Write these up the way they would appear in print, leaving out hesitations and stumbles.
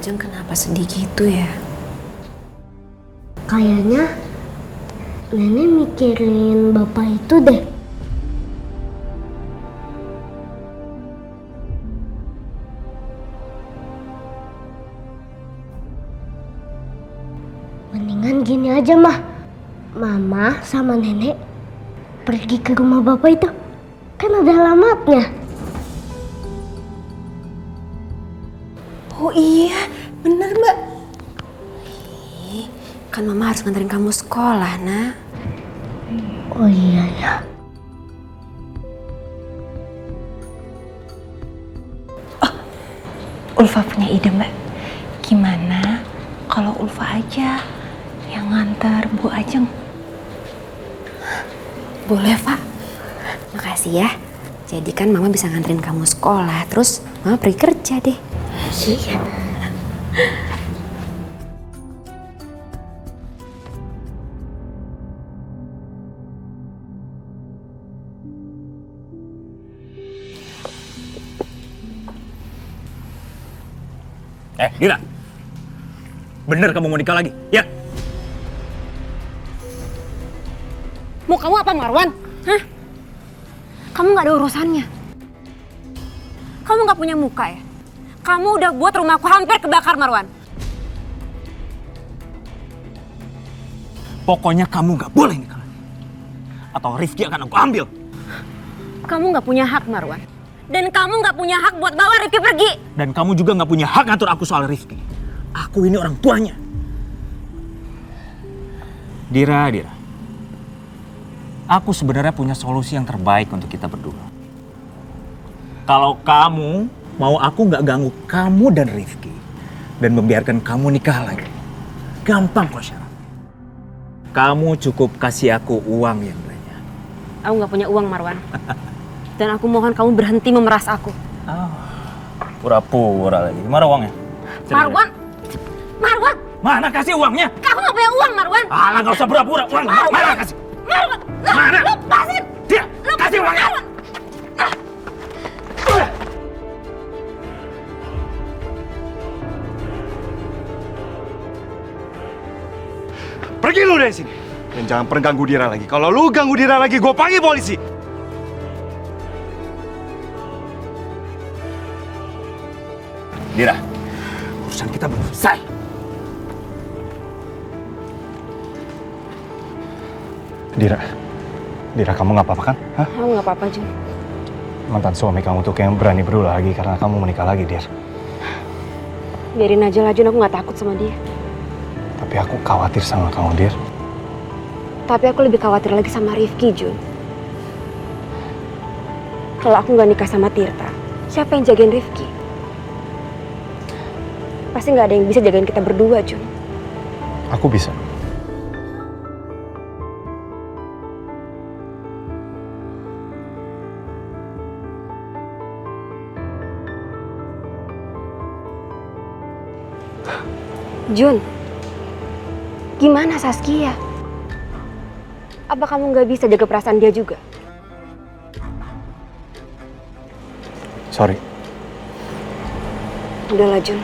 Ajeng kenapa sedih gitu ya? Kayaknya nenek mikirin bapak itu deh. Mendingan gini aja mah, mama sama nenek pergi ke rumah bapak itu, kan ada alamatnya. Oh iya, bener Mbak. Ih, kan mama harus nganterin kamu sekolah, nak. Oh iya ya. Ulfa punya ide Mbak. Gimana kalau Ulfa aja yang nganter Bu Ajeng? Boleh, Pak. Makasih ya. Jadi kan mama bisa nganterin kamu sekolah, terus mama pergi kerja deh. Iya. Dira, bener kamu mau nikah lagi, ya? Mau kamu apa, Marwan? Hah? Kamu gak ada urusannya. Kamu gak punya muka ya? Kamu udah buat rumahku hampir kebakar, Marwan. Pokoknya kamu gak boleh nikah lagi. Atau Rifki akan aku ambil. Kamu gak punya hak, Marwan. Dan kamu gak punya hak buat bawa Rifki pergi. Dan kamu juga gak punya hak ngatur aku soal Rifki. Aku ini orang tuanya. Dira. Aku sebenarnya punya solusi yang terbaik untuk kita berdua. Kalau kamu mau aku gak ganggu kamu dan Rifki. Dan membiarkan kamu nikah lagi. Gampang kok syaratnya. Kamu cukup kasih aku uang yang banyak. Aku gak punya uang, Marwan. Dan aku mohon kamu berhenti memeras aku. Pura-pura lagi. Gimana uangnya? Marwan! Marwan! Mana kasih uangnya? Kamu gak punya uang, Marwan! Alah, gak usah pura-pura. Uang mana kasih? Marwan! Mana? Lepasin! Dia, kasih uangnya! Pergi lu dari sini. Dan jangan pernah ganggu Dira lagi. Kalau lu ganggu Dira lagi, gue panggil polisi. Dira, urusan kita belum selesai. Dira, kamu nggak apa-apa kan? Hah? Kamu gak apa-apa, Jun. Mantan suami kamu tuh kayak berani berulah lagi karena kamu menikah lagi, Dir. Biarin aja lah, Jun. Aku gak takut sama dia. Tapi aku khawatir sama kamu, Dir. Tapi aku lebih khawatir lagi sama Rifki, Jun. Kalau aku gak nikah sama Tirta, siapa yang jagain Rifki? Pasti gak ada yang bisa jagain kita berdua, Jun. Aku bisa. Jun, gimana Saskia? Apa kamu gak bisa jaga perasaan dia juga? Sorry. Udahlah, Jun.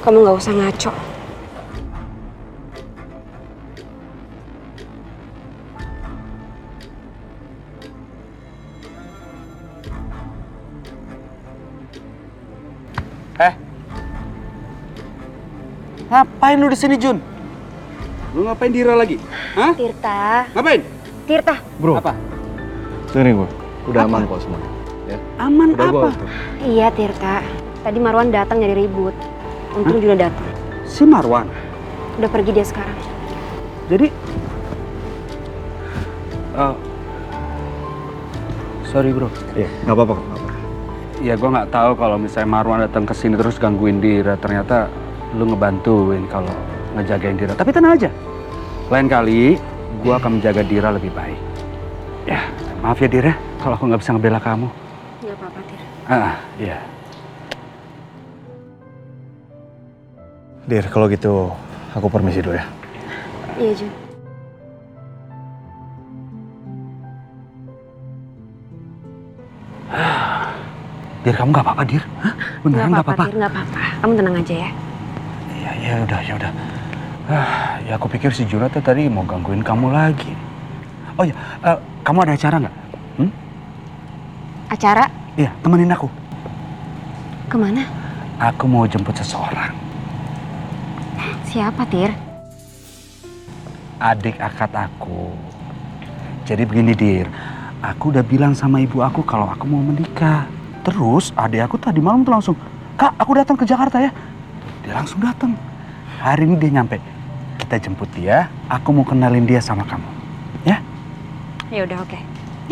Kamu gak usah ngaco. Ngapain lu di sini, Jun? Lu ngapain Dira lagi? Hah? Tirta. Ngapain? Tirta. Bro, Apa? dengerin gue. Udah aman kok semuanya. Ya. Aman Udah gua apa? atur. Iya, Tirta. Tadi Marwan datang nyari ribut. Untung juga datang. Si Marwan. Udah pergi dia sekarang. Jadi sorry, Bro. Iya, nggak apa-apa kok. Nggak apa-apa. Ya gua nggak tahu kalau misalnya Marwan datang ke sini terus gangguin Dira, ternyata lu ngebantuin kalau ngejagain Dira. Tapi tenang aja. Lain kali gua akan menjaga Dira lebih baik. Ya, maaf ya Dira kalau aku nggak bisa ngebela kamu. Gak apa-apa, Tir. Iya. Dir, kalau gitu aku permisi dulu ya. Iya, Jun. Dir, kamu nggak apa-apa, Dir? Hah? Beneran nggak apa-apa? Tir, nggak apa-apa. Kamu tenang aja ya. Ya udah. Ya aku pikir si Jura tuh tadi mau gangguin kamu lagi. Oh ya, kamu ada acara nggak? Acara? Iya, temenin aku. Kemana? Aku mau jemput seseorang. Siapa, Tir? Adik akad aku. Jadi begini, Dir. Aku udah bilang sama ibu aku kalau aku mau menikah. Terus adik aku tadi malam tuh langsung, "Kak, aku datang ke Jakarta ya." Dia langsung datang. Hari ini dia nyampe. Kita jemput dia. Aku mau kenalin dia sama kamu. Ya? Ya udah, oke.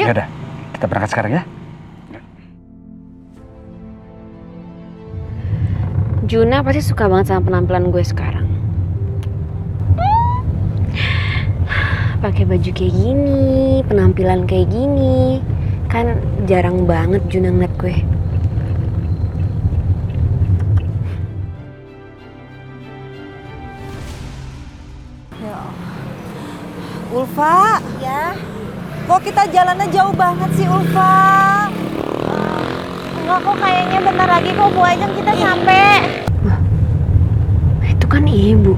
Yuk. Ya udah. Kita berangkat sekarang ya. Juna pasti suka banget sama penampilan gue sekarang. Pakai baju kayak gini, penampilan kayak gini. Kan jarang banget Juna ngeliat gue. Ulfa, ya. Kok kita jalannya jauh banget sih, Ulfa? Enggak kok, kayaknya bentar lagi kok Bu Ajeng kita sampai. Itu kan ibu.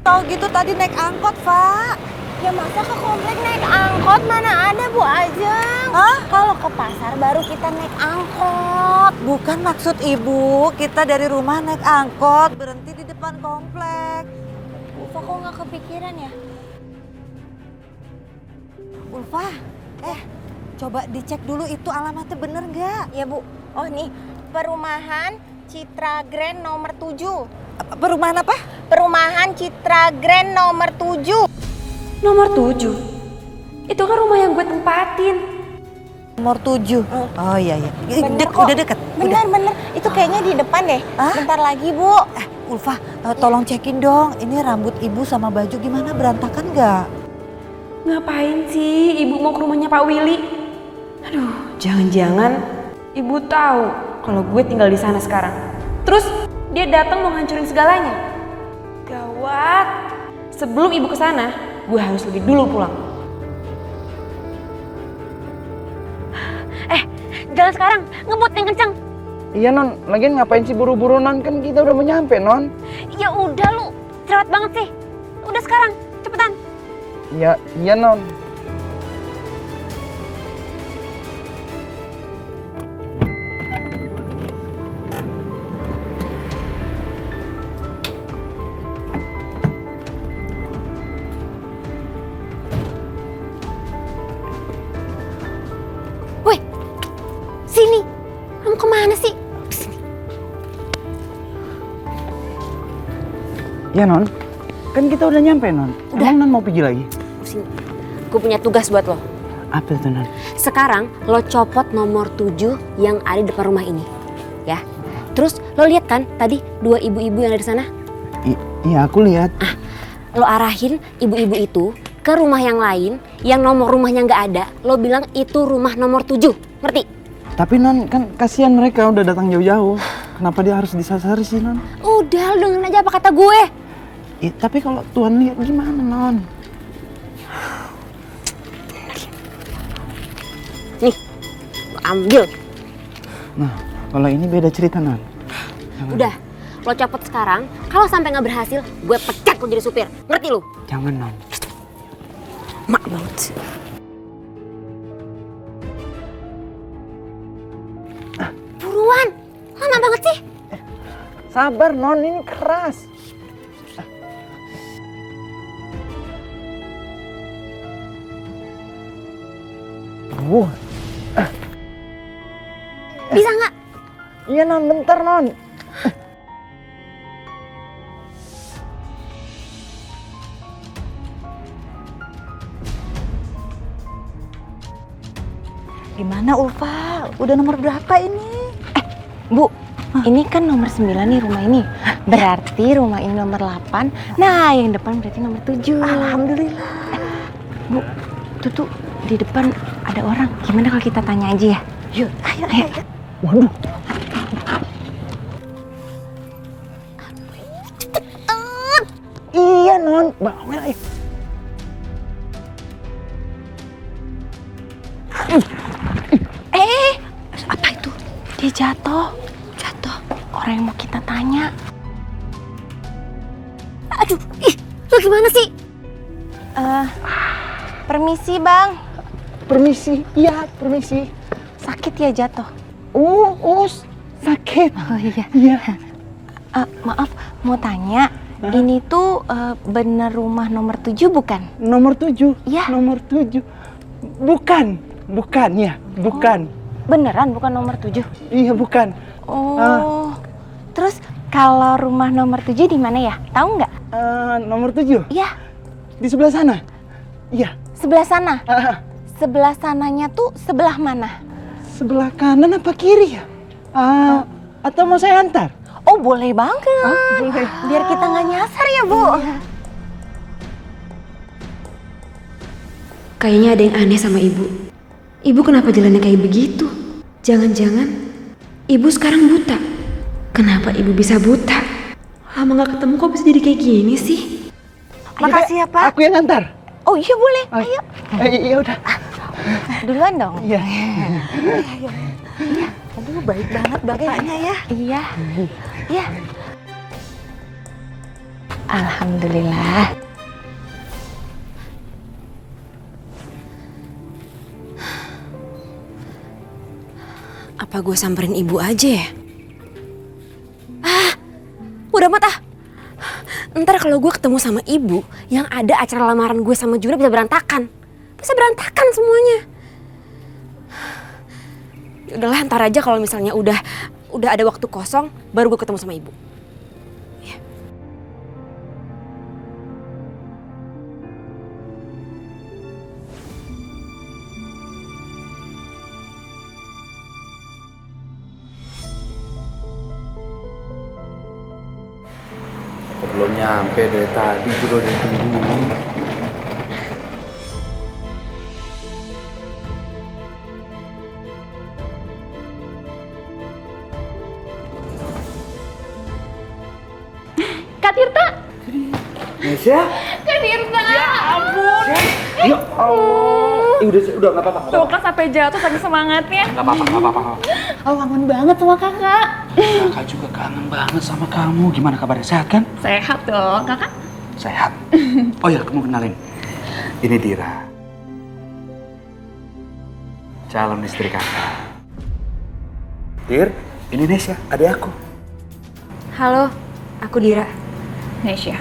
Tahu gitu tadi naik angkot, Fa. Ya masa ke komplek naik angkot, mana ada Bu Ajeng? Hah? Kalau ke pasar baru kita naik angkot. Bukan maksud ibu, kita dari rumah naik angkot, berhenti di depan komplek. Ulfa kok nggak kepikiran ya? Ulfa, coba dicek dulu itu alamatnya bener nggak? Ya Bu. Oh nih, perumahan Citra Grand nomor 7. Perumahan apa? Perumahan Citra Grand nomor 7. Nomor 7? Itu kan rumah yang gue tempatin. Nomor 7. Oh iya. Bener kok. Udah deket. Bener. Itu kayaknya di depan deh. Hah? Bentar lagi Bu. Ulfa, tolong cekin dong. Ini rambut ibu sama baju gimana, berantakan nggak? Ngapain sih ibu mau ke rumahnya Pak Willy? Aduh, jangan-jangan ibu tahu kalau gue tinggal di sana sekarang. Terus dia datang mau ngancurin segalanya. Gawat. Sebelum ibu ke sana, gue harus lebih dulu pulang. Jalan sekarang, ngebut yang kencang. Iya, Non. Lagian ngapain sih buru-buru, Non? Kan kita udah mau nyampe, Non. Ya udah lu, cerewet banget sih. Udah sekarang, cepetan. Iya, Non. Woi, sini. Kamu kemana sih? Sini. Iya, Non. Kan kita udah nyampe, Non. Emang Non mau pergi lagi? Sini. Gue punya tugas buat lo. Apa itu, Non? Sekarang lo copot nomor 7 yang ada di depan rumah ini. Ya. Terus lo lihat kan tadi 2 ibu-ibu yang ada di sana? Iya, aku lihat. Lo arahin ibu-ibu itu ke rumah yang lain yang nomor rumahnya nggak ada. Lo bilang itu rumah nomor 7. Ngerti? Tapi, Non, kan kasihan mereka udah datang jauh-jauh. Kenapa dia harus disasar sih, Non? Udah, lo dengerin aja apa kata gue. Tapi kalau Tuhan lihat gimana, Non? Nih, lo ambil. Nah, kalau ini beda cerita, Non. Udah, lo copot sekarang. Kalau sampai nggak berhasil, gue pecat lo jadi supir. Ngerti lo? Jangan, Non. Mak banget sih. Buruan, lama banget sih. Sabar, Non. Ini keras. Bisa nggak? Iya, Non. Bentar, Non. Gimana Ulfa? Udah nomor berapa ini? Bu, ini kan nomor 9 nih rumah ini. Berarti rumah ini nomor 8. Nah, yang depan berarti nomor 7. Alhamdulillah. Bu, tuh di depan ada orang. Gimana kalau kita tanya aja ya? Yuk, ayo. Waduh. Iya, Non. Bawel, ayo. Apa itu? Dia jatuh. Orang yang mau kita tanya. Aduh, ih, lu gimana sih? Permisi bang, Permisi, iya permisi. sakit ya jatuh? Sakit. Oh iya. Iya. Maaf, mau tanya, ini tuh bener rumah nomor 7 bukan? Nomor 7. Iya. Nomor 7. Bukan ya, bukan. Beneran bukan nomor 7? Iya bukan. Oh, terus kalau rumah nomor 7 di mana ya? Tahu nggak? Nomor 7 Iya, di sebelah sana. Iya. sebelah sana. Ah, Sebelah sananya tuh sebelah mana? sebelah kanan apa kiri ya? Atau mau saya antar? Oh boleh banget. Boleh. Biar kita nggak nyasar ya Bu. Kayaknya ada yang aneh sama ibu. Ibu kenapa jalannya kayak begitu? Jangan-jangan ibu sekarang buta. Kenapa ibu bisa buta? Lama gak ketemu kok bisa jadi kayak gini sih? Makasih ya Pak. Aku yang antar. Oh iya boleh. Ayo. Iya udah. Duluan dong. Iya. Aduh baik banget bapaknya ya. Iya. Iya. Alhamdulillah. Apa gue samperin ibu aja ya? Udah amat ah. Ntar kalau gue ketemu sama ibu, yang ada acara lamaran gue sama Juna bisa berantakan. Bisa berantakan semuanya. Udahlah ntar aja kalau misalnya udah ada waktu kosong, baru gue ketemu sama ibu. Belum nyampe dari tadi juga udah ditungguin. Kak Tirta! Nesya? Kak Tirta! Ya Allah. Udah nggak apa-apa. Tuh kan sampai jatuh saking semangatnya. Nggak apa-apa. Oh kangen banget sama kakak. Kakak juga kangen banget sama kamu. Gimana kabarnya? Sehat kan? Sehat dong kakak. Sehat. Oh ya, kamu kenalin. Ini Dira. Calon istri kakak. Dir, ini Nesya, adik aku. Halo, aku Dira. Nesya.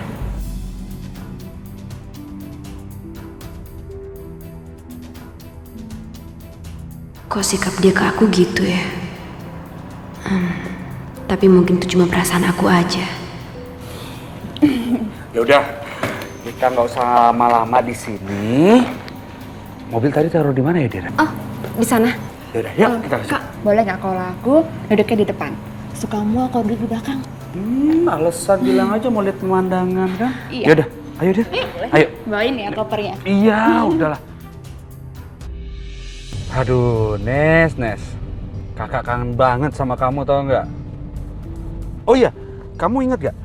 Kok sikap dia ke aku gitu ya? Tapi mungkin itu cuma perasaan aku aja. Ya udah, kita nggak usah lama-lama di sini. Mobil tadi taruh di mana ya, Dira? Oh, di sana. Ya udah, yuk kita masuk. Kak, boleh nggak kalau aku duduknya di depan? Sukamu aku duduk di belakang. Alasan bilang aja mau lihat pemandangan kan? Iya. Ya udah, ayo Dir. Boleh. Ayo. Bawain ya kopernya. Iya, udahlah. Aduh, Nes. Kakak kangen banget sama kamu, tau nggak? Oh iya, kamu inget gak?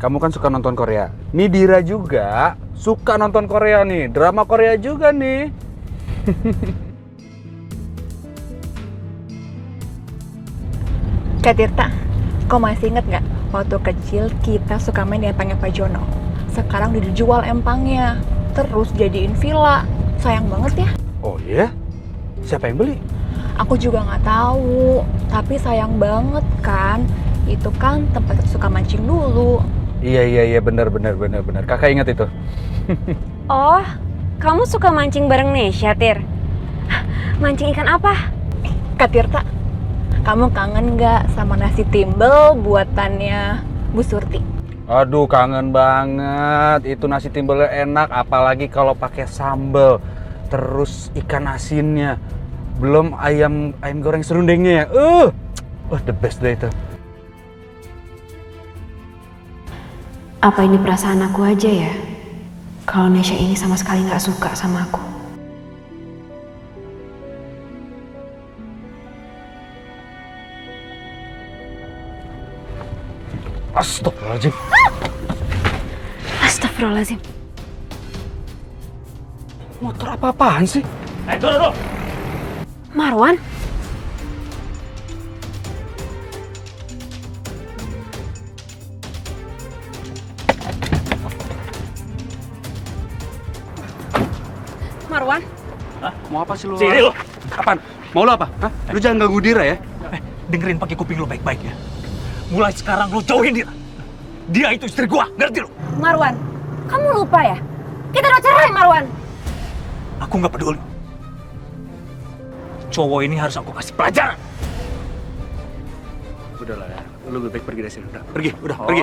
Kamu kan suka nonton Korea. Nih Dira juga suka nonton Korea nih, drama Korea juga nih. Kak Tirta, kau masih inget nggak waktu kecil kita suka main di empangnya Pak Jono? Sekarang udah dijual empangnya, terus jadiin villa. Sayang banget ya. Oh iya? Siapa yang beli? Aku juga nggak tahu, tapi sayang banget kan. Itu kan tempat kita suka mancing dulu. Iya, benar. Kakak ingat itu. Oh, kamu suka mancing bareng Nesya, Tir? Mancing ikan apa? Kak Tirta, kamu kangen nggak sama nasi timbel buatannya Bu Surti? Aduh, kangen banget. Itu nasi timbelnya enak, apalagi kalau pakai sambal. Terus ikan asinnya. Belum ayam goreng serundengnya ya. The best deh itu. Apa ini perasaan aku aja ya? Kalau Nesya ini sama sekali nggak suka sama aku. Astagfirullahaladzim. Astagfirullahaladzim. Motor apa-apaan sih? Turun. Marwan? Mau apa sih lu? Sini lo. Apaan? Mau lu apa? Hah? Lu jangan ganggu Dira ya. Dengerin pakai kuping lo baik-baik ya. Mulai sekarang lo jauhin Dira. Dia itu istri gua, ngerti lo? Marwan, kamu lupa ya? Kita udah cerai, Marwan. Aku nggak peduli. Cowok ini harus aku kasih pelajaran. Udahlah ya. Lu lebih baik pergi dari sini. Udah, pergi. Udah, Pergi.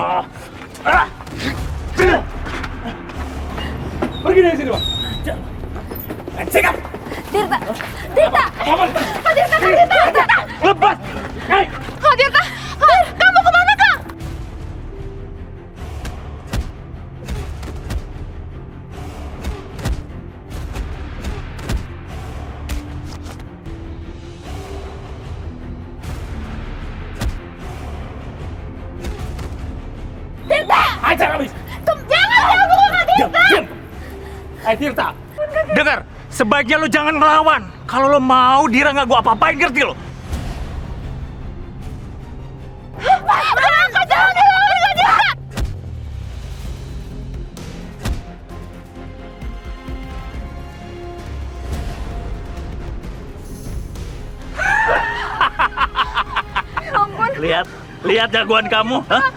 Pergi dari sini, Bang. Cekap! Tirta! Tirta! Kak Tirta! Lepas! Hei! Kak Tirta! Kamu kemana, Kak? Tirta! Ajar habis! Jangan pukul Kak Tirta! Diam! Hai Tirta! Dengar, sebaiknya lo jangan ngelawan. Kalau lo mau, Dira nggak gua apa-apain, ngerti lo? Kak, jangan dilawan, Kak Tirta! Lihat jagoan kamu. Hah?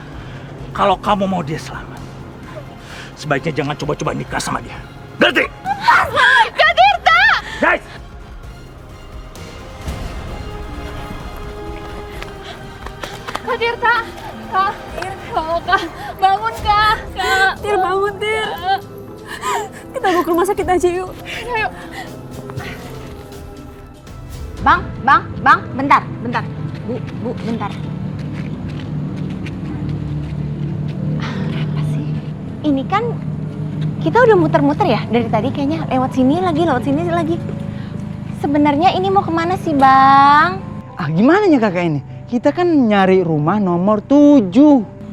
Kalau kamu mau dia selamat, sebaiknya jangan coba-coba nikah sama dia. Ngerti? Kak Tirta! Guys! Kak Tirta! Kak! Kak! Bangun, Kak! Kak! Tir, bangun, Tir! Kita go ke rumah sakit aja yuk. Ayo. Bang, bentar. Bu, bentar. Apa sih? Ini kan kita udah muter-muter ya dari tadi kayaknya lewat sini lagi. Sebenarnya ini mau kemana sih, Bang? Ah, gimana ya kakak ini? Kita kan nyari rumah nomor 7.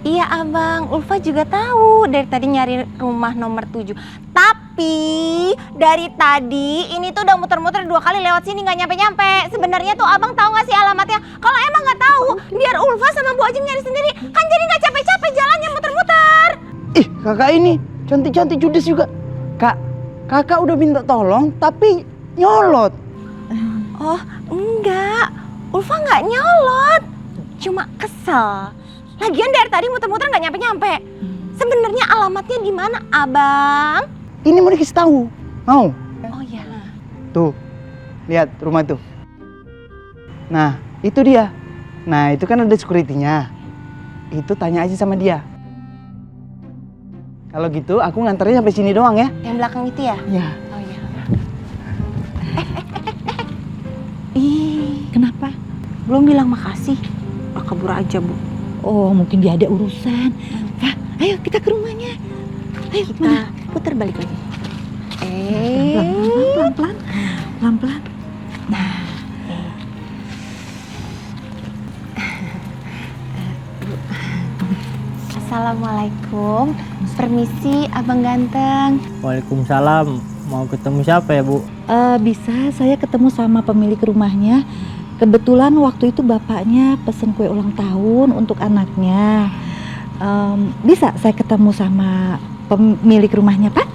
Iya, Abang. Ulfa juga tahu dari tadi nyari rumah nomor 7. Tapi dari tadi ini tuh udah muter-muter 2 kali lewat sini nggak nyampe-nyampe. Sebenarnya tuh Abang tahu nggak sih alamatnya? Kalau emang nggak tahu, biar Ulfa sama Bu Ajeng nyari sendiri. Kan jadi nggak capek-capek jalannya muter-muter. Ih, kakak ini cantik-cantik judes juga. Kakak udah minta tolong tapi nyolot. Oh, enggak. Ulfa nggak nyolot. Cuma kesel. Lagian dari tadi muter-muter nggak nyampe-nyampe. Sebenarnya alamatnya di mana, Abang? Ini mau dikasih tahu. Mau? Oh ya. Tuh, lihat rumah tuh. Nah, itu dia. Nah, itu kan ada security-nya. Itu tanya aja sama dia. Kalau gitu, aku nganterin sampai sini doang ya. Yang belakang itu ya? Ya. Oh iya. Ih, kenapa? Belum bilang makasih. Kabur aja, Bu. Oh, mungkin dia ada urusan. Wah, ayo kita ke rumahnya. Ayo, Kita putar balik lagi. Pelan-pelan. Nah, Assalamualaikum. Permisi, Abang ganteng. Waalaikumsalam. Mau ketemu siapa ya, Bu? bisa saya ketemu sama pemilik rumahnya. Kebetulan waktu itu bapaknya pesen kue ulang tahun untuk anaknya. Bisa saya ketemu sama pemilik rumahnya, Pak?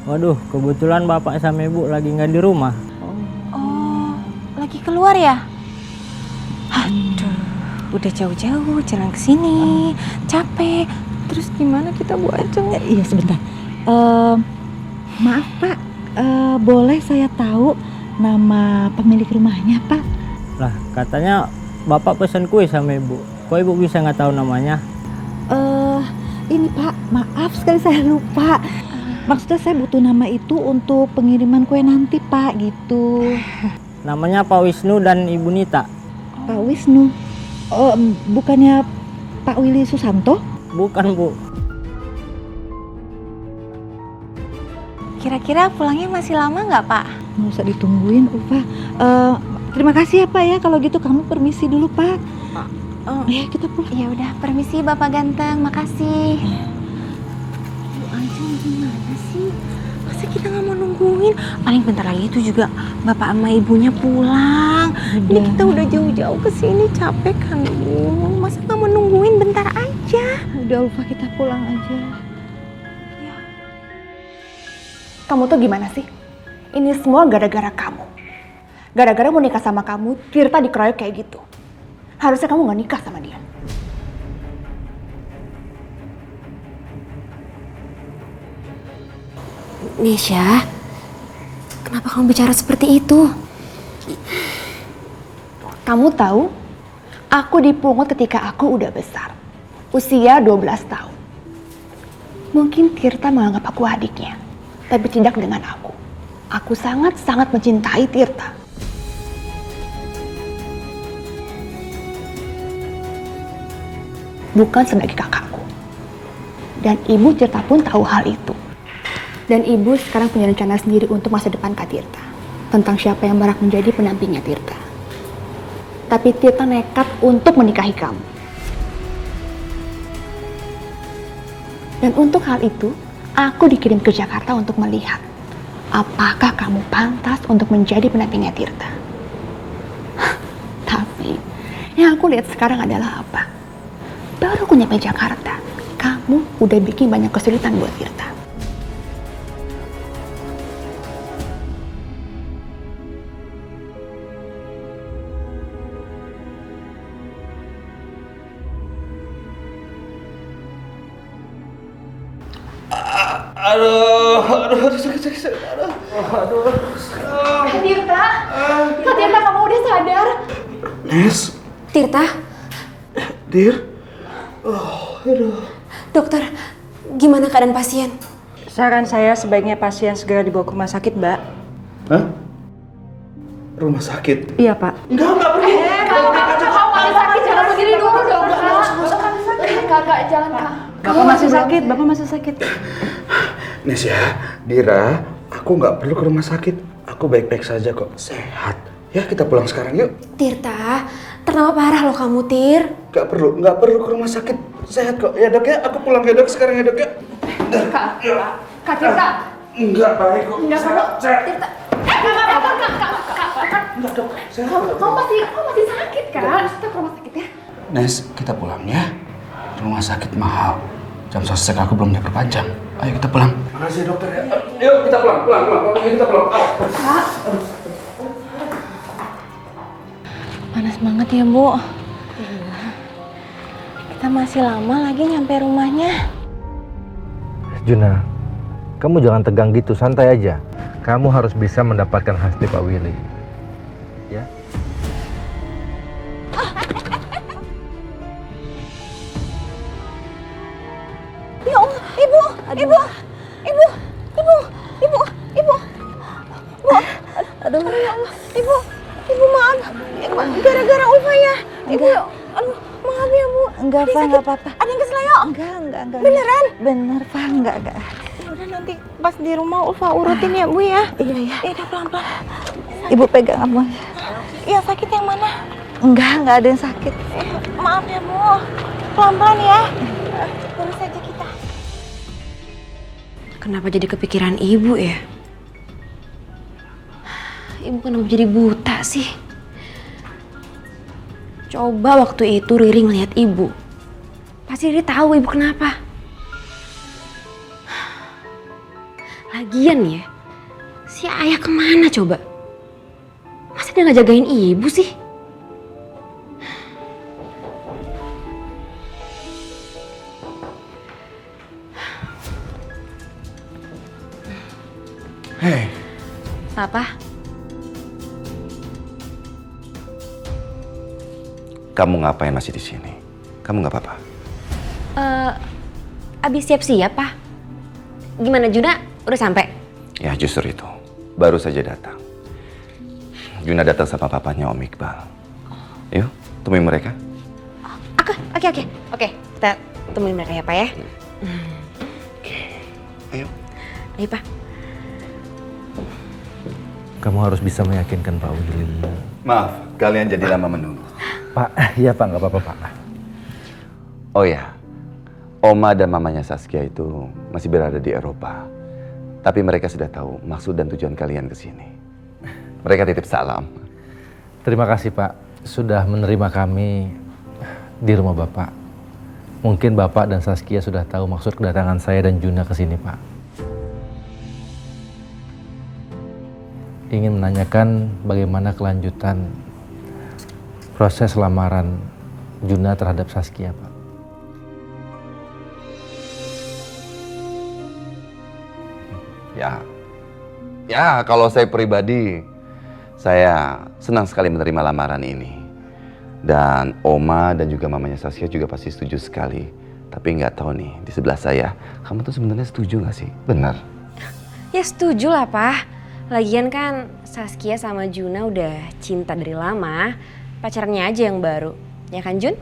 Waduh, kebetulan bapak sama ibu lagi nggak di rumah. Oh, lagi keluar ya? Aduh, udah jauh-jauh jalan ke sini, capek. Terus gimana kita, Bu Ajeng? Iya, sebentar. Maaf, Pak. Boleh saya tahu nama pemilik rumahnya, Pak? Lah, katanya bapak pesen kue sama ibu. Kok ibu bisa nggak tahu namanya? Ini Pak, maaf sekali saya lupa. Maksudnya saya butuh nama itu untuk pengiriman kue nanti, Pak, gitu. Namanya Pak Wisnu dan Ibu Nita. Pak Wisnu? Bukannya Pak Willy Susanto? Bukan, Bu. Kira-kira pulangnya masih lama nggak, Pak? Nggak usah ditungguin, Ulfa. Terima kasih ya, Pak ya. Kalau gitu kamu permisi dulu, Pak. Ya, kita pulang. Ya udah, permisi Bapak ganteng. Makasih. Bu Ajeng gimana sih? Masa kita nggak mau nungguin? Paling bentar lagi itu juga bapak sama ibunya pulang. Ini kita udah jauh-jauh ke sini, capek kan, Bu. Masa nggak mau nungguin, bentar aja. Udah, Ulfa, kita pulang aja. Kamu tuh gimana sih? Ini semua gara-gara kamu. Gara-gara mau nikah sama kamu, Tirta dikeroyok kayak gitu. Harusnya kamu gak nikah sama dia. Nisha, kenapa kamu bicara seperti itu? Kamu tahu, aku dipungut ketika aku udah besar. Usia 12 tahun. Mungkin Tirta menganggap aku adiknya, tapi tidak dengan aku. Aku sangat-sangat mencintai Tirta. Bukan sebagai kakakku. Dan ibu Tirta pun tahu hal itu. Dan ibu sekarang punya rencana sendiri untuk masa depan Kak Tirta. Tentang siapa yang berhak menjadi pendampingnya Tirta. Tapi Tirta nekat untuk menikahi kamu. Dan untuk hal itu, aku dikirim ke Jakarta untuk melihat apakah kamu pantas untuk menjadi pendampingnya Tirta. Tapi yang aku lihat sekarang adalah apa? Baru aku nyampe Jakarta, kamu udah bikin banyak kesulitan buat Tirta. Aduh, sakit. Aduh. Kak Tirta, kamu udah sadar? Nes, Tirta, Dir. dokter, gimana keadaan pasien? Saran saya sebaiknya pasien segera dibawa ke rumah sakit, Mbak. Hah? Rumah sakit? Iya, Pak. Enggak perlu. Kamu paling sakit, jangan berdiri dulu dong, Kak, jangan, Kak. Bapak masih sakit. Nes ya, Dira, aku nggak perlu ke rumah sakit. Aku baik-baik saja kok, sehat. Ya kita pulang sekarang yuk. Tirta, terlalu parah loh kamu, Tir. Nggak perlu ke rumah sakit. Sehat kok. Ya dok ya, aku pulang ya dok sekarang ya dok ya. Kak Tirta. Enggak baik kok. Enggak perlu. Sehat. Tirta. Enggak dok. Kamu masih sakit kan? Kita ke rumah sakit ya. Nes, kita pulang ya. Rumah sakit mahal. Jam sostek aku belum diperpanjang. Ayo kita pulang. Makasih dokter ya. Yuk kita pulang. Ayo kita pulang. Kak. Panas banget ya, Bu. Kita masih lama lagi nyampe rumahnya. Juna, kamu jangan tegang gitu, santai aja. Kamu harus bisa mendapatkan hasti Pak Willy. Ya? Ya Allah, Ibu. Aduh, ya Allah, Ibu maaf. Gara-gara Ulfa ya. Ibu, aduh, maaf ya, Bu. Enggak, Pak, enggak apa-apa. Ada yang keselio? Enggak. Beneran? Bener, Pak, enggak. Ya udah nanti pas di rumah Ulfa urutin ya, Bu ya. Iya. Ya udah pelan-pelan. Ibu pegang apa? Yang sakit yang mana? Enggak ada yang sakit. Maaf ya, Bu. Pelan-pelan ya. Terus saja kita. Kenapa jadi kepikiran ibu ya? Ibu kenapa jadi buta sih? Coba waktu itu Riri ngeliat ibu. Pasti Riri tahu ibu kenapa. Lagian ya, si ayah kemana coba? Masa dia nggak jagain ibu sih? Hei. Papa? Kamu ngapain masih di sini? Kamu nggak apa-apa? Abis siap-siap, Pak. Gimana, Juna? Udah sampai? Ya justru itu. Baru saja datang. Juna datang sama papanya Om Iqbal. Yuk, temuin mereka. Oke. Kita temuin mereka ya, Pak ya. Ayo. Ayo, Pak. Kamu harus bisa meyakinkan Pak Willy. Maaf, kalian jadi lama menunggu. Pak, iya Pak, nggak apa-apa Pak. Oh ya, Oma dan mamanya Saskia itu masih berada di Eropa. Tapi mereka sudah tahu maksud dan tujuan kalian ke sini. Mereka titip salam. Terima kasih Pak, sudah menerima kami di rumah Bapak. Mungkin Bapak dan Saskia sudah tahu maksud kedatangan saya dan Juna ke sini, Pak. ingin menanyakan bagaimana kelanjutan proses lamaran Juna terhadap Saskia, Pak. Ya, kalau saya pribadi, saya senang sekali menerima lamaran ini. Dan Oma dan juga mamanya Saskia juga pasti setuju sekali. Tapi nggak tahu nih, di sebelah saya, kamu tuh sebenarnya setuju nggak sih? Benar? Ya setuju lah, Pak. Lagian kan Saskia sama Juna udah cinta dari lama. Pacarnya aja yang baru. Ya kan, Jun?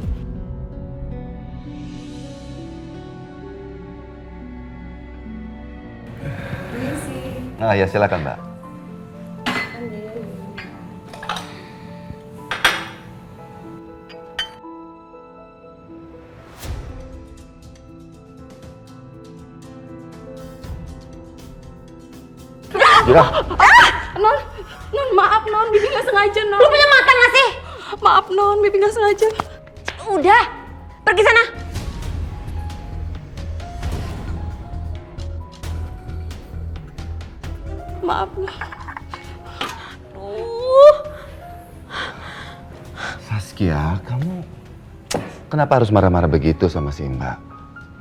Ah ya, silakan, Mbak. Non, maaf Non, Bibi nggak sengaja Non. Lu punya mata nggak sih? Maaf Non, Bibi nggak sengaja. Udah, pergi sana. Maaf Non. Saskia, kamu kenapa harus marah-marah begitu sama si Mbak?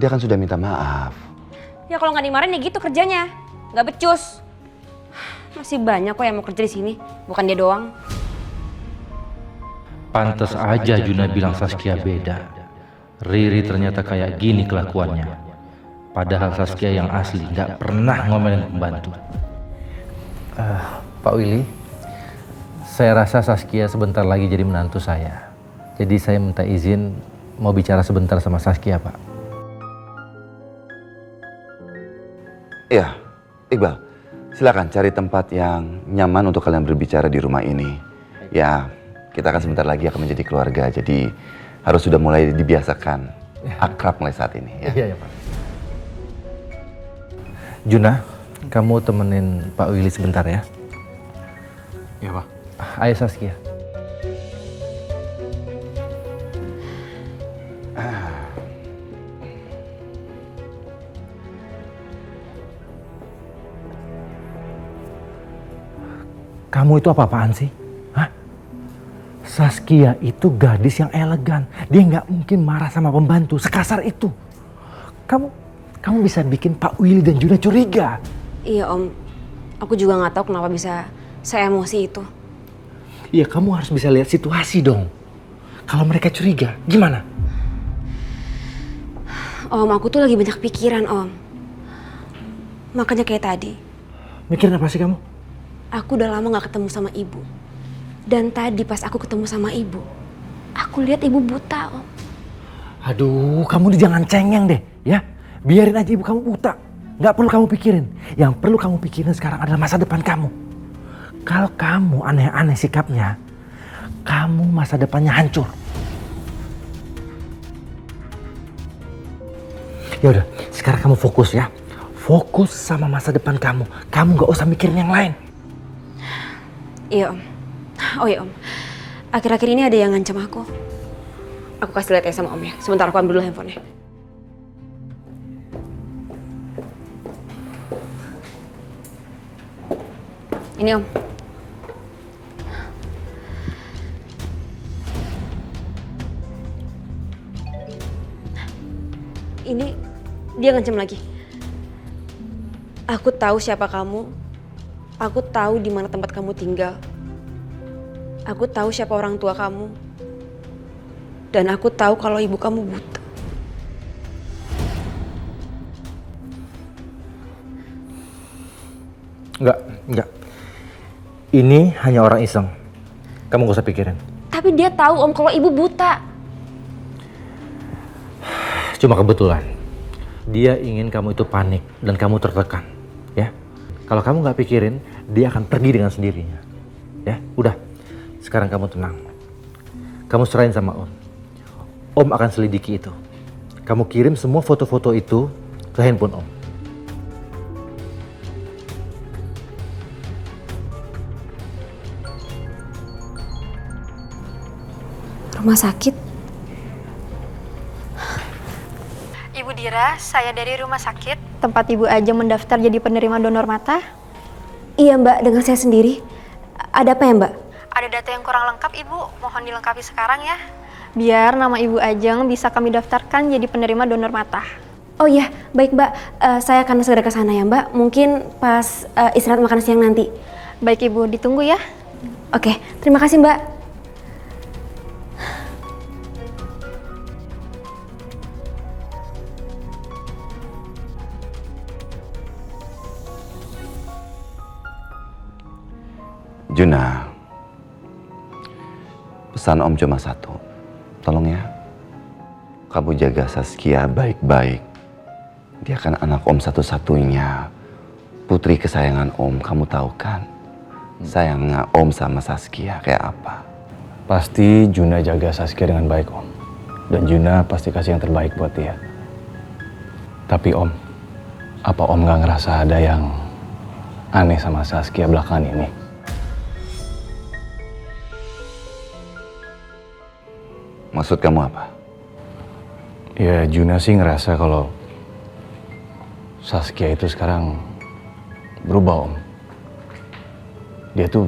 Dia kan sudah minta maaf. Ya kalau nggak dimarahin ya gitu kerjanya, nggak becus. Masih banyak kok yang mau kerja di sini, bukan dia doang. Pantes aja Juna bilang Saskia beda. Riri ternyata kayak gini kelakuannya. Padahal Saskia yang asli nggak pernah ngomelin pembantu. Pak Willy, saya rasa Saskia sebentar lagi jadi menantu saya. Jadi saya minta izin mau bicara sebentar sama Saskia, Pak. Iya, Iqbal. Silakan cari tempat yang nyaman untuk kalian berbicara di rumah ini. Ya, kita akan sebentar lagi akan menjadi keluarga, jadi harus sudah mulai dibiasakan akrab mulai saat ini. Ya? Iya, Pak. Juna, kamu temenin Pak Willy sebentar ya. Iya, Pak. Ayo Saskia. Kamu itu apa-apaan sih? Hah? Saskia itu gadis yang elegan. Dia nggak mungkin marah sama pembantu sekasar itu. Kamu bisa bikin Pak Willy dan Juna curiga. Iya Om, aku juga nggak tahu kenapa bisa saya emosi itu. Iya, kamu harus bisa lihat situasi dong. Kalau mereka curiga, gimana? Om, aku tuh lagi banyak pikiran Om. Makanya kayak tadi. Mikirin apa sih kamu? Aku udah lama gak ketemu sama ibu. Dan tadi pas aku ketemu sama ibu, aku lihat ibu buta Om. Aduh, kamu jangan cengeng deh ya. Biarin aja ibu kamu buta. Gak perlu kamu pikirin. Yang perlu kamu pikirin sekarang adalah masa depan kamu. Kalau kamu aneh-aneh sikapnya, kamu masa depannya hancur. Ya udah, sekarang kamu fokus ya. Fokus sama masa depan kamu. Kamu gak usah mikirin yang lain. Iya Om. Oh iya Om. Akhir-akhir ini ada yang ngancam aku. Aku kasih lihat ya sama Om ya. Sebentar aku ambil dulu handphonenya. Ini Om. Ini dia ngancam lagi. Aku tahu siapa kamu. Aku tahu di mana tempat kamu tinggal. Aku tahu siapa orang tua kamu. Dan aku tahu kalau ibu kamu buta. Enggak. Ini hanya orang iseng. Kamu gak usah pikirin. Tapi dia tahu Om kalau ibu buta. Cuma kebetulan. Dia ingin kamu itu panik dan kamu tertekan. Ya. Kalau kamu gak pikirin, dia akan pergi dengan sendirinya. Ya, udah. Sekarang kamu tenang. Kamu serahin sama Om. Om akan selidiki itu. Kamu kirim semua foto-foto itu ke handphone Om. Rumah sakit? Ibu Dira, saya dari rumah sakit. Tempat ibu aja mendaftar jadi penerima donor mata. Iya Mbak, dengan saya sendiri. Ada apa ya Mbak? Ada data yang kurang lengkap, Ibu. Mohon dilengkapi sekarang ya. Biar nama Ibu Ajeng bisa kami daftarkan jadi penerima donor mata. Oh iya, baik Mbak. Saya akan segera ke sana ya Mbak. Mungkin pas istirahat makan siang nanti. Baik Ibu, ditunggu ya. Oke, terima kasih Mbak. Juna, pesan Om cuma satu. Tolong ya, kamu jaga Saskia baik-baik. Dia kan anak Om satu-satunya. Putri kesayangan Om, kamu tahu kan? Sayangnya Om sama Saskia kayak apa? Pasti Juna jaga Saskia dengan baik, Om. Dan Juna pasti kasih yang terbaik buat dia. Tapi Om, apa Om gak ngerasa ada yang aneh sama Saskia belakangan ini? Maksud kamu apa? Ya Juna sih ngerasa kalau Saskia itu sekarang berubah, Om. Dia tuh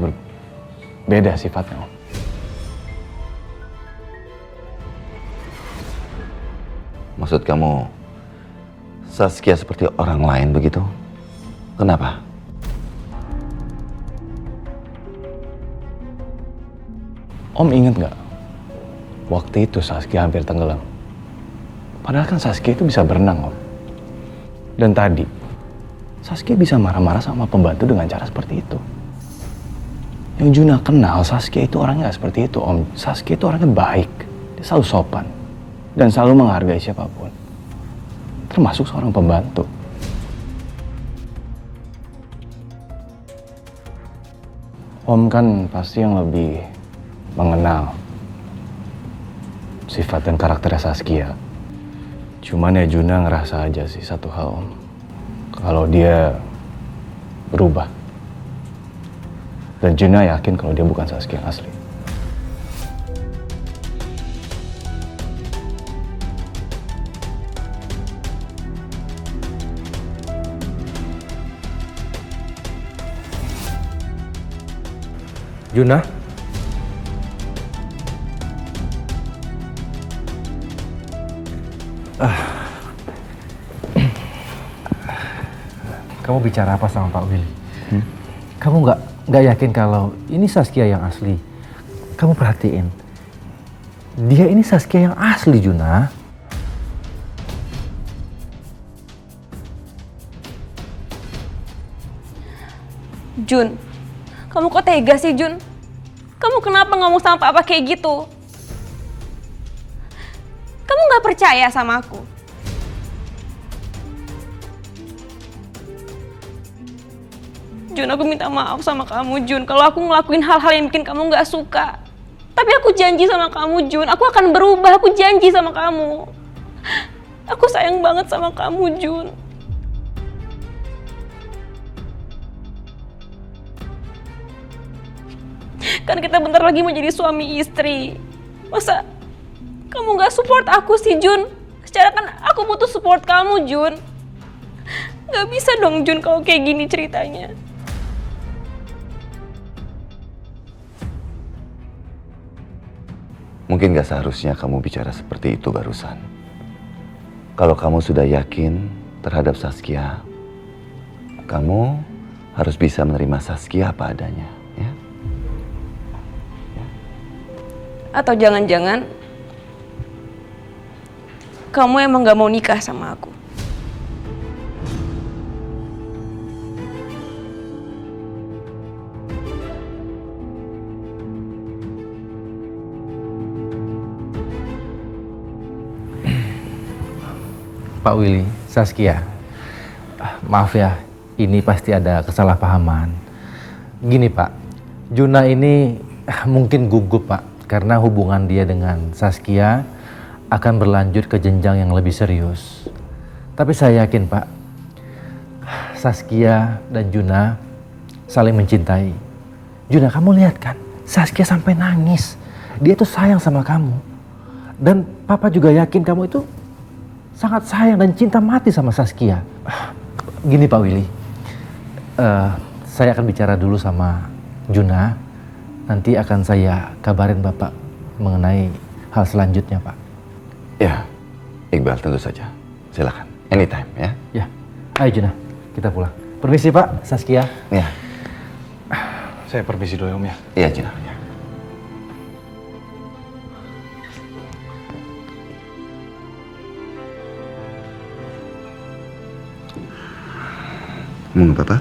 beda sifatnya, Om. Maksud kamu Saskia seperti orang lain begitu? Kenapa? Om inget gak? Waktu itu Saskia hampir tenggelam. Padahal kan Saskia itu bisa berenang, Om. Dan tadi, Saskia bisa marah-marah sama pembantu dengan cara seperti itu. Yang Juna kenal, Saskia itu orangnya gak seperti itu, Om. Saskia itu orangnya baik. Dia selalu sopan. Dan selalu menghargai siapapun. Termasuk seorang pembantu. Om kan pasti yang lebih mengenal sifat dan karakternya Saskia. Cuman ya Juna ngerasa aja sih satu hal, Om. Kalau dia berubah. Dan Juna yakin kalau dia bukan Saskia yang asli. Juna? Kamu bicara apa sama Pak Willy? Kamu nggak yakin kalau ini Saskia yang asli? Kamu perhatiin, dia ini Saskia yang asli, Juna. Jun, kamu kok tega sih Jun? Kamu kenapa ngomong sama papa kayak gitu? Kamu gak percaya sama aku? Jun, aku minta maaf sama kamu Jun kalau aku ngelakuin hal-hal yang bikin kamu gak suka. Tapi aku janji sama kamu Jun, aku akan berubah, aku janji sama kamu. Aku sayang banget sama kamu Jun. Kan kita bentar lagi mau jadi suami istri. Masa kamu gak support aku sih Jun? Secara kan aku butuh support kamu Jun. Gak bisa dong Jun kalau kayak gini ceritanya. Mungkin gak seharusnya kamu bicara seperti itu barusan. Kalau kamu sudah yakin terhadap Saskia, kamu harus bisa menerima Saskia apa adanya, ya? Atau jangan-jangan kamu emang gak mau nikah sama aku? Pak Willy, Saskia, maaf ya, ini pasti ada kesalahpahaman. Gini Pak, Juna ini mungkin gugup Pak, karena hubungan dia dengan Saskia akan berlanjut ke jenjang yang lebih serius. Tapi saya yakin Pak, Saskia dan Juna saling mencintai. Juna, kamu lihat kan, Saskia sampai nangis. Dia tuh sayang sama kamu. Dan Papa juga yakin kamu itu sangat sayang dan cinta mati sama Saskia. Gini Pak Willy, saya akan bicara dulu sama Juna, nanti akan saya kabarin Bapak mengenai hal selanjutnya, Pak. Ya, Iqbal tentu saja. Silakan, anytime ya. Ya, ayo Juna, kita pulang. Permisi Pak, Saskia. Ya. Saya permisi dulu ya Om ya. Iya Juna. Ya. Mau apa-apa?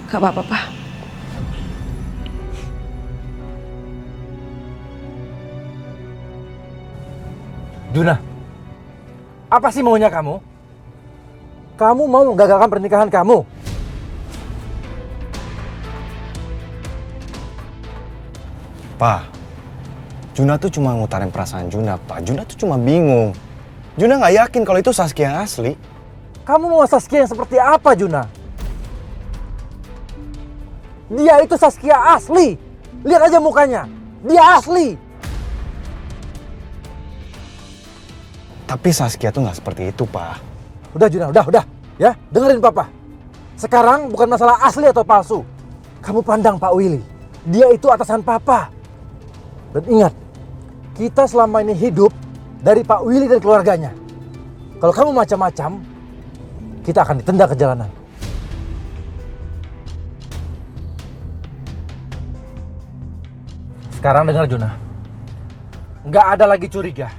Gak apa-apa, Pak. Juna, apa sih maunya kamu? Kamu mau menggagalkan pernikahan kamu? Pak, Juna tuh cuma ngutarin perasaan Juna, Pak. Juna tuh cuma bingung. Juna nggak yakin kalau itu Saskia yang asli. Kamu mau Saskia yang seperti apa, Juna? Dia itu Saskia asli. Lihat aja mukanya. Dia asli. Tapi Saskia tuh nggak seperti itu, Pak. Udah Juna, udah. Ya, dengerin Papa. Sekarang bukan masalah asli atau palsu. Kamu pandang Pak Willy. Dia itu atasan Papa. Dan ingat, kita selama ini hidup dari Pak Willy dan keluarganya. Kalau kamu macam-macam, kita akan ditendang ke jalanan. Sekarang dengar Juna. Nggak ada lagi curiga.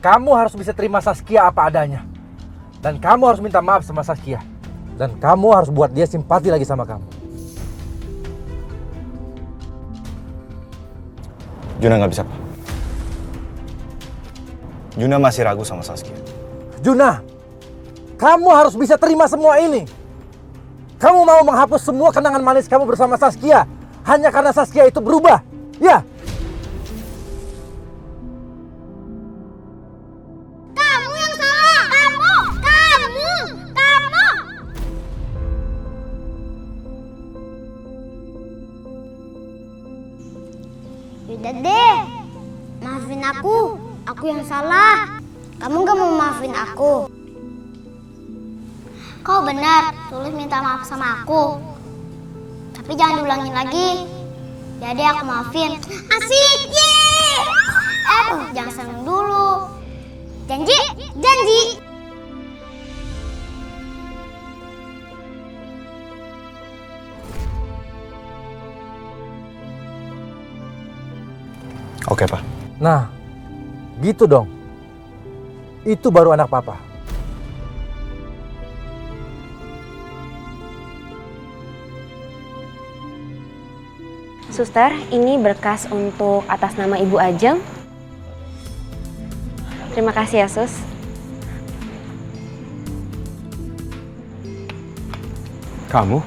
Kamu harus bisa terima Saskia apa adanya. Dan kamu harus minta maaf sama Saskia. Dan kamu harus buat dia simpati lagi sama kamu. Juna nggak bisa, Pak. Juna masih ragu sama Saskia. Juna, kamu harus bisa terima semua ini. Kamu mau menghapus semua kenangan manis kamu bersama Saskia hanya karena Saskia itu berubah, ya? Kamu yang salah. Kamu. Udah deh, maafin aku. Aku yang salah. Kamu gak mau maafin aku. Kau benar, Tulus minta maaf sama aku. Tapi jangan diulangin lagi. Jadi aku maafin. Asik, yeay! Jangan seneng dulu. Janji? Janji! Oke, Pak. Nah, gitu dong. Itu baru anak Papa. Suster, ini berkas untuk atas nama Ibu Ajeng. Terima kasih ya, Sus. Kamu?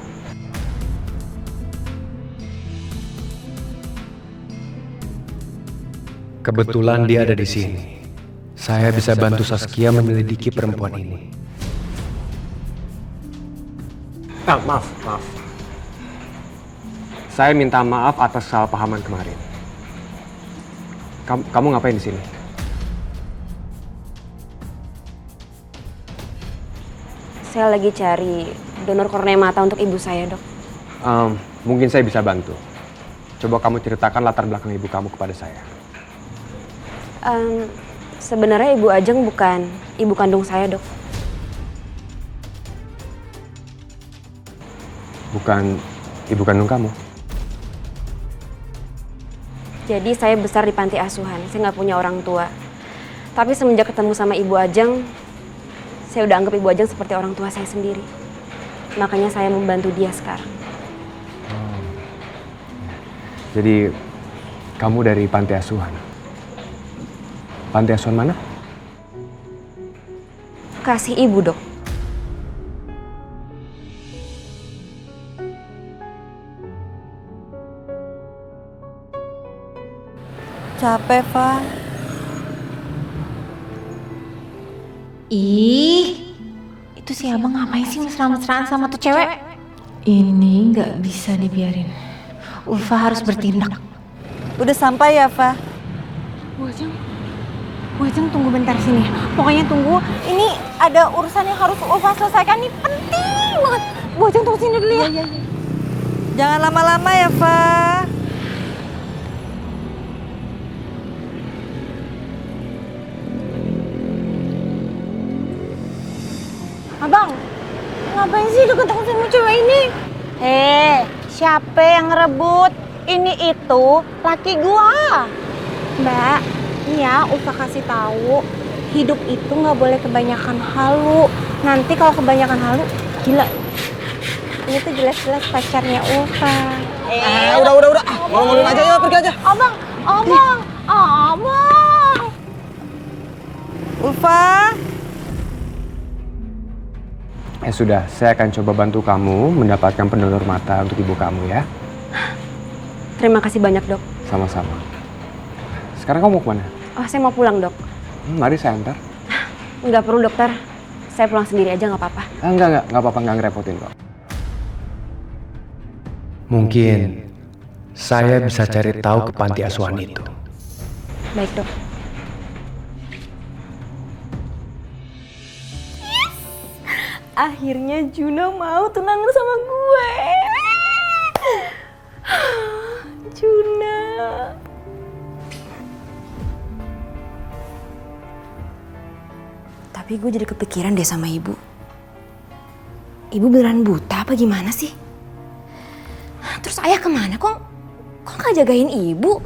Kebetulan dia ada di sini. Saya bisa bantu Saskia menyelidiki perempuan ini. Maaf. Saya minta maaf atas kesalahpahaman kemarin. Kamu ngapain di sini? Saya lagi cari donor kornea mata untuk ibu saya, Dok. Mungkin saya bisa bantu. Coba kamu ceritakan latar belakang ibu kamu kepada saya. Sebenarnya Ibu Ajeng bukan ibu kandung saya, Dok. Bukan ibu kandung kamu? Jadi saya besar di panti asuhan, saya nggak punya orang tua. Tapi semenjak ketemu sama Ibu Ajeng, saya udah anggap Ibu Ajeng seperti orang tua saya sendiri. Makanya saya membantu dia sekarang. Jadi kamu dari panti asuhan? Panti asuhan mana? Kasih ibu, Dok. Capek, Fa. Ih, itu si abang ngapain sih mesra-mesraan sama tuh cewek? Ini nggak bisa dibiarin. Ulfa harus bertindak. Udah sampai ya, Fa? Bu Ajeng tunggu bentar sini. Pokoknya tunggu. Ini ada urusan yang harus Ulfa selesaikan. Ini penting banget. Bu Ajeng tunggu sini dulu ya. Jangan lama-lama ya, Fa. Abang, ngapain sih deket-deket sama cewek ini? Siapa yang ngerebut? Ini itu laki gua. Mbak, ini ya Ulfa kasih tahu, hidup itu nggak boleh kebanyakan halu. Nanti kalau kebanyakan halu, gila. Ini tuh jelas-jelas pacarnya Ulfa. Udah. Ngomongin aja yuk, pergi aja. Abang. Ulfa. Sudah, saya akan coba bantu kamu mendapatkan pendonor mata untuk ibu kamu ya. Terima kasih banyak, Dok. Sama-sama. Sekarang kamu mau kemana? Oh, saya mau pulang, Dok. Mari saya antar. Nggak perlu, dokter. Saya pulang sendiri aja, nggak apa-apa. Enggak apa-apa, nggak ngerepotin kok. Mungkin saya bisa cari tahu ke panti asuhan itu. Baik, Dok. Akhirnya Juna mau tunangan sama gue. Juna. Tapi gue jadi kepikiran deh sama ibu. Ibu beneran buta apa gimana sih? Terus ayah kemana? Kok nggak jagain ibu?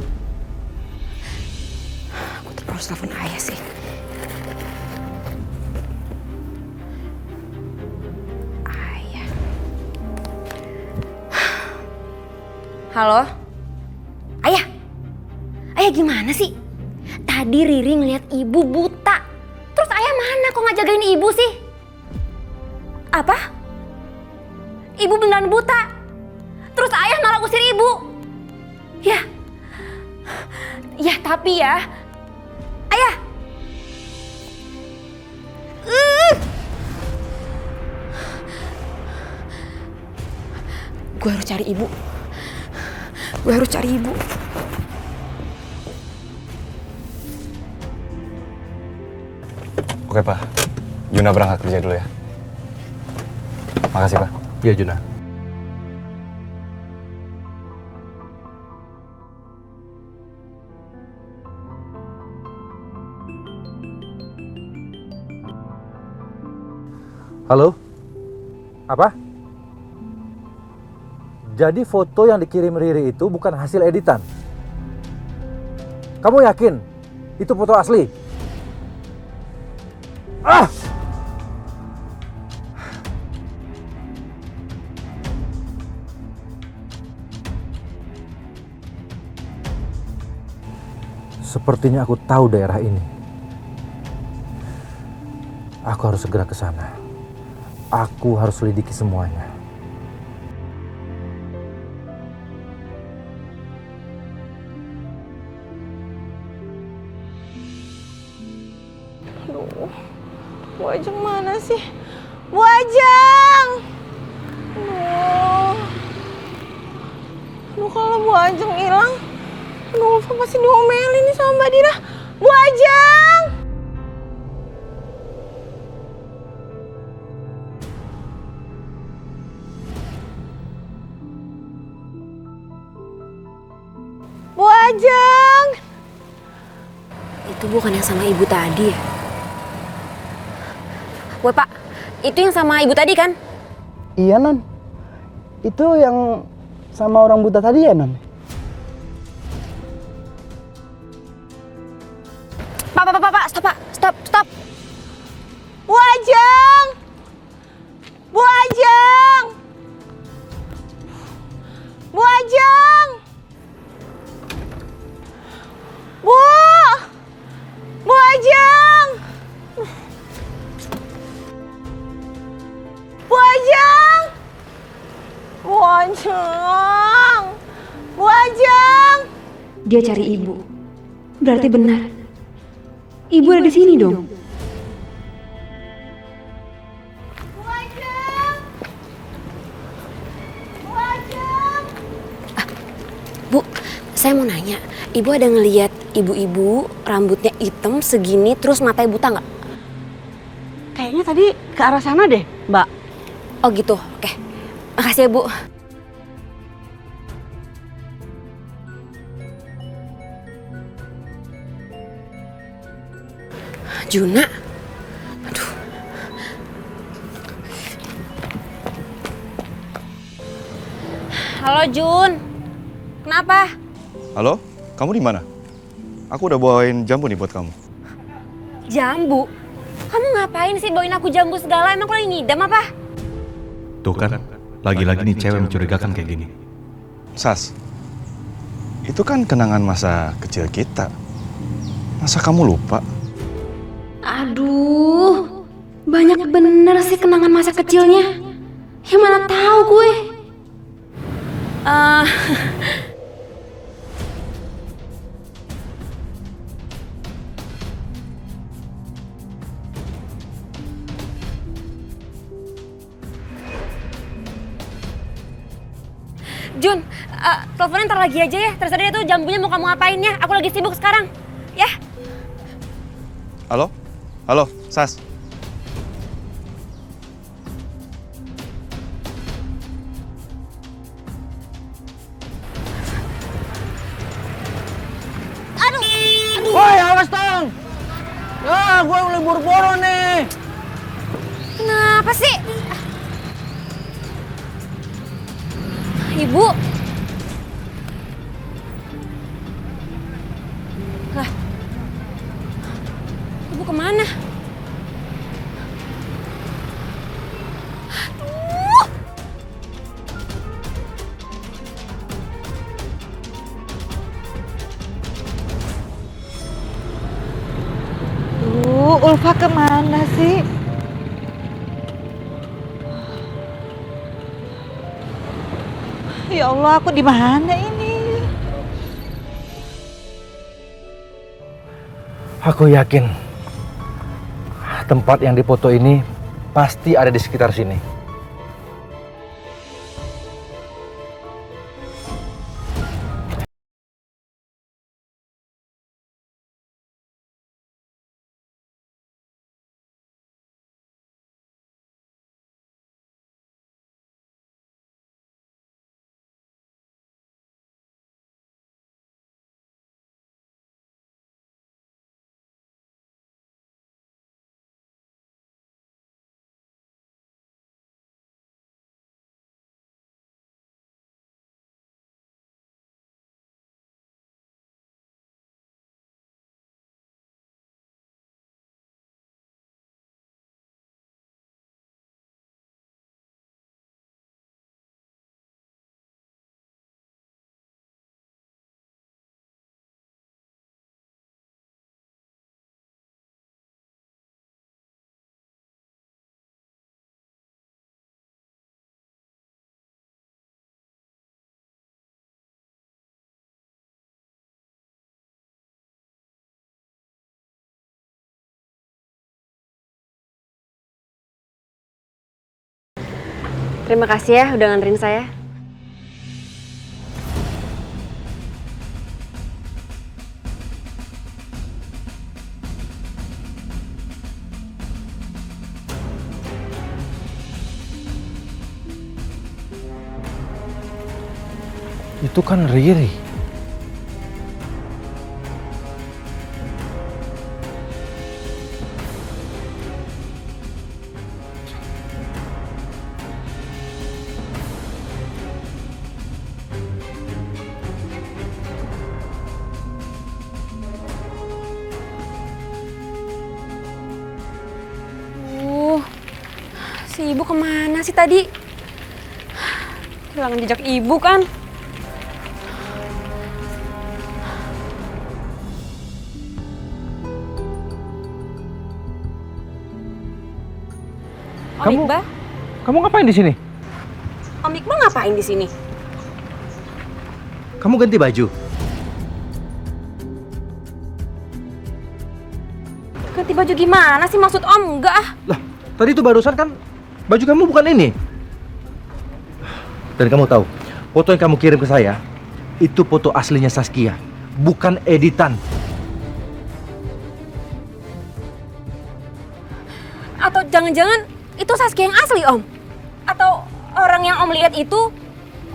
Aku terus telepon ayah sih. Ayah. Halo? Ayah? Ayah gimana sih? Tadi Riri ngeliat ibu buta. Terus ayah mana? Kok nggak jagain ibu sih? Apa? Ibu beneran buta? Terus ayah malah usir ibu? Ya tapi ya. Ayah! Gue harus cari ibu. Oke, Pak. Juna berangkat kerja dulu ya. Makasih, Pak. Iya, Juna. Halo? Apa? Jadi foto yang dikirim Riri itu bukan hasil editan? Kamu yakin itu foto asli? Ah! Sepertinya aku tahu daerah ini. Aku harus segera ke sana. Aku harus selidiki semuanya. Aduh, Bu Ajeng mana sih? Bu Ajeng! Aduh, kalau Bu Ajeng hilang, aduh, Ulfa pasti diomelin nih sama Mbak Dira. Bu Ajeng! Bu Ajeng! Itu bukan yang sama ibu tadi ya? Woi Pak, itu yang sama ibu tadi kan? Iya, Non. Itu yang sama orang buta tadi ya, Non? Pak, stop. Bu Ajeng! Bu Ajeng! Bu Ajeng! Bu! Bu Ajeng! Bu Ajeng! Bu Ajeng! Bu Ajeng! Dia cari ibu. Berarti benar. Ibu ada di sini dong. Bu Ajeng! Bu Ajeng! Bu, saya mau nanya. Ibu ada ngeliat ibu-ibu rambutnya hitam segini terus matanya buta nggak? Kayaknya tadi ke arah sana deh, Mbak. Oh gitu, oke. Makasih ya Bu. Juna. Aduh. Halo Jun. Kenapa? Halo, kamu di mana? Aku udah bawain jambu nih buat kamu. Jambu? Kamu ngapain sih bawain aku jambu segala? Emang aku lagi ngidam apa? Tuh kan, lagi-lagi nih cewek mencurigakan kayak gini. Sas, itu kan kenangan masa kecil kita. Masa kamu lupa? Aduh, banyak bener sih kenangan masa kecilnya. Ya mana tahu gue. Jun, teleponnya ntar lagi aja ya. Terserah dia tuh jambunya mau kamu apain ya. Aku lagi sibuk sekarang. Ya. Halo? Halo, Sas. Woi, awas dong! Ah, gue mulai buru-buru nih. Kenapa sih? Ibu. Lah. Ibu kemana? Ulfa kemana sih? Ya Allah, aku di mana ini? Aku yakin tempat yang dipoto ini pasti ada di sekitar sini. Terima kasih ya udah nganterin saya. Itu kan Riri. Si ibu kemana sih tadi? Hilangan jejak ibu kan? Om Iqbal? Kamu ngapain di sini? Om Iqbal ngapain di sini? Kamu ganti baju? Ganti baju gimana sih maksud Om? Enggak ah. Lah, tadi itu barusan kan baju kamu bukan ini. Dan kamu tahu, foto yang kamu kirim ke saya itu foto aslinya Saskia, bukan editan. Atau jangan-jangan itu Saskia yang asli Om? Atau orang yang Om lihat itu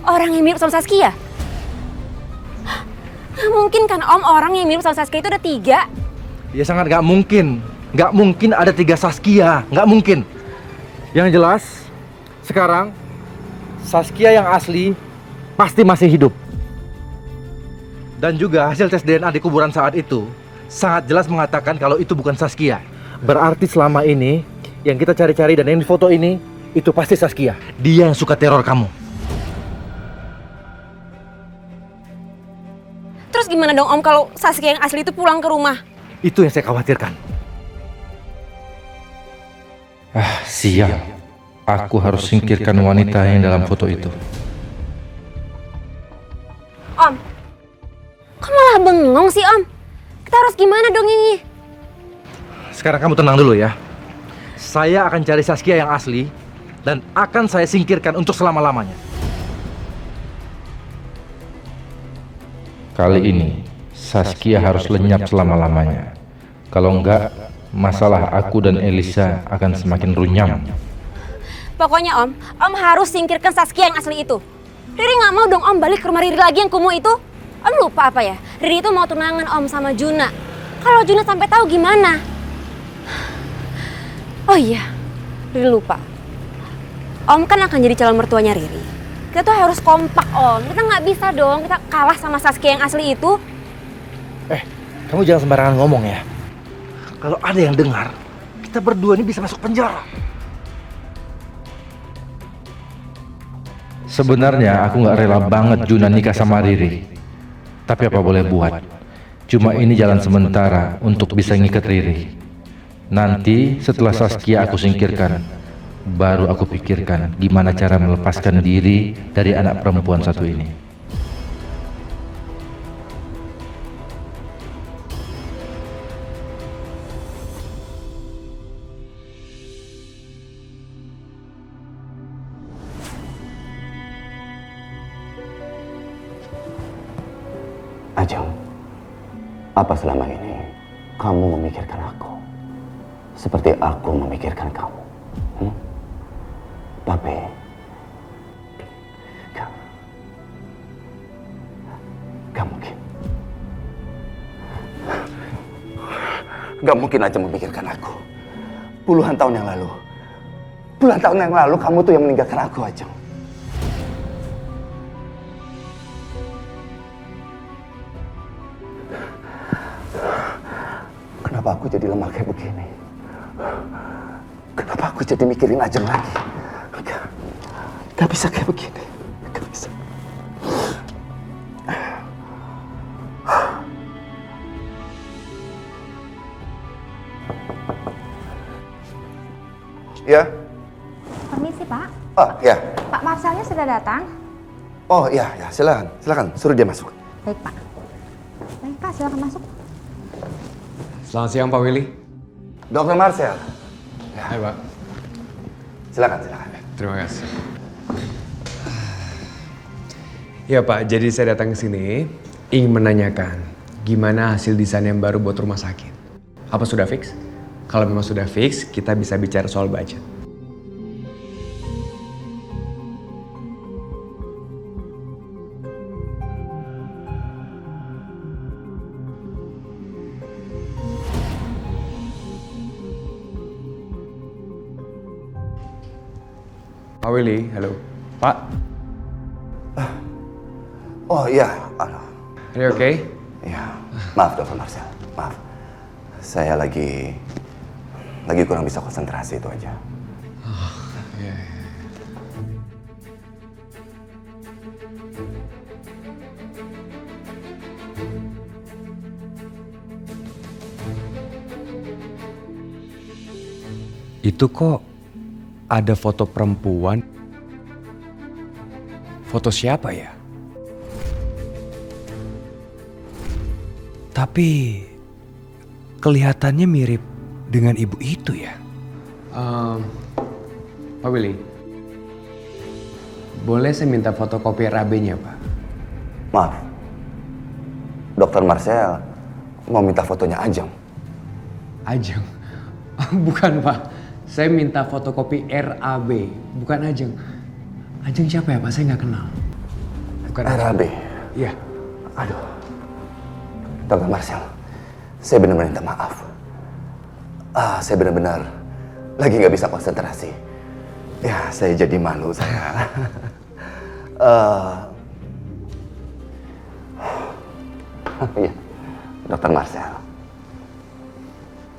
orang yang mirip sama Saskia? Nggak mungkin kan Om, orang yang mirip sama Saskia itu ada 3. Ya sangat gak mungkin. Nggak mungkin ada 3 Saskia, nggak mungkin. Yang jelas, sekarang Saskia yang asli pasti masih hidup. Dan juga hasil tes DNA di kuburan saat itu sangat jelas mengatakan kalau itu bukan Saskia. Berarti selama ini yang kita cari-cari dan yang di foto ini itu pasti Saskia. Dia yang suka teror kamu. Terus gimana dong Om kalau Saskia yang asli itu pulang ke rumah? Itu yang saya khawatirkan. Sial. Aku harus singkirkan wanita yang dalam foto itu. Om, kok malah bengong sih Om? Kita harus gimana dong ini? Sekarang kamu tenang dulu ya. Saya akan cari Saskia yang asli dan akan saya singkirkan untuk selama-lamanya. Kali ini Saskia harus lenyap selama-lamanya. Kalau enggak, masalah aku dan Elisa akan semakin runyam. Pokoknya Om harus singkirkan Saskia yang asli itu. Riri nggak mau dong Om balik ke rumah Riri lagi yang kumuh itu. Om lupa apa ya? Riri itu mau tunangan Om sama Juna. Kalau Juna sampai tahu gimana? Oh iya, Riri lupa. Om kan akan jadi calon mertuanya Riri. Kita tuh harus kompak Om. Kita nggak bisa dong kita kalah sama Saskia yang asli itu. Kamu jangan sembarangan ngomong ya. Kalau ada yang dengar, kita berdua ini bisa masuk penjara. Sebenarnya aku nggak rela banget Juna nikah sama Riri. Tapi apa boleh buat? Cuma ini jalan sementara untuk bisa ngikat Riri. Nanti setelah Saskia aku singkirkan, baru aku pikirkan gimana cara melepaskan diri dari anak perempuan satu ini. Ajeng, apa selama ini kamu memikirkan aku seperti aku memikirkan kamu? Tapi gak mungkin. Gak mungkin Ajeng memikirkan aku. Puluhan tahun yang lalu kamu tuh yang meninggalkan aku, Ajeng. Kenapa aku jadi lemah kayak begini? Kenapa aku jadi mikirin Ajeng lagi? Gak bisa kayak begini. Gak bisa. Ya? Permisi Pak. Oh ya. Pak Marcelnya sudah datang. Oh ya, silakan. Suruh dia masuk. Baik Pak. Baik Pak, silakan masuk. Selamat siang Pak Willy. Dr. Marcel. Ya. Hai Pak. Silakan. Terima kasih. Ya Pak, jadi saya datang ke sini ingin menanyakan gimana hasil desain yang baru buat rumah sakit. Apa sudah fix? Kalau memang sudah fix, kita bisa bicara soal budget. Pak Willy, halo. Pak. Oh iya. Are you okay? Ya, maaf Dr. Marcel. Maaf. Saya lagi kurang bisa konsentrasi itu aja. Iya. Itu kok ada foto perempuan. Foto siapa ya? Tapi kelihatannya mirip dengan ibu itu ya. Pak Willy, boleh saya minta fotokopi RAB-nya Pak? Maaf, Dr. Marcel mau minta fotonya Ajeng. Ajeng? Bukan Pak, saya minta fotokopi RAB, bukan Ajeng. Ajeng siapa ya Pak? Saya nggak kenal. Bukan RAB? Iya. Aduh, Dr. Marcel, saya benar-benar minta maaf. Saya benar-benar lagi nggak bisa konsentrasi. Ya, saya jadi malu saya. Iya, Dokter Marcel.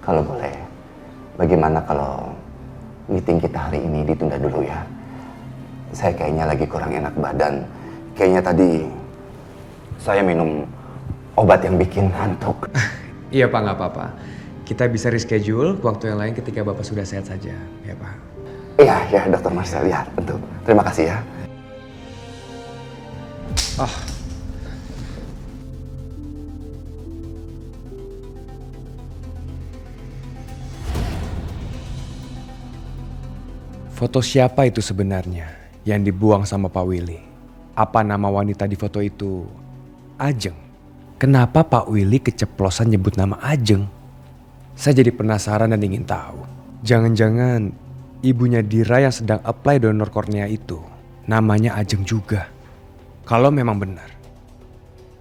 Kalau boleh, bagaimana kalau meeting kita hari ini ditunda dulu ya? Saya kayaknya lagi kurang enak badan. Kayaknya tadi saya minum obat yang bikin ngantuk. Iya Pak, nggak apa-apa. Kita bisa reschedule waktu yang lain ketika Bapak sudah sehat saja, ya Pak. Iya, ya Dokter Marcel, ya tentu. Terima kasih ya. Foto siapa itu sebenarnya yang dibuang sama Pak Willy? Apa nama wanita di foto itu Ajeng? Kenapa Pak Willy keceplosan nyebut nama Ajeng? Saya jadi penasaran dan ingin tahu. Jangan-jangan ibunya Dira yang sedang apply donor kornea itu namanya Ajeng juga. Kalau memang benar,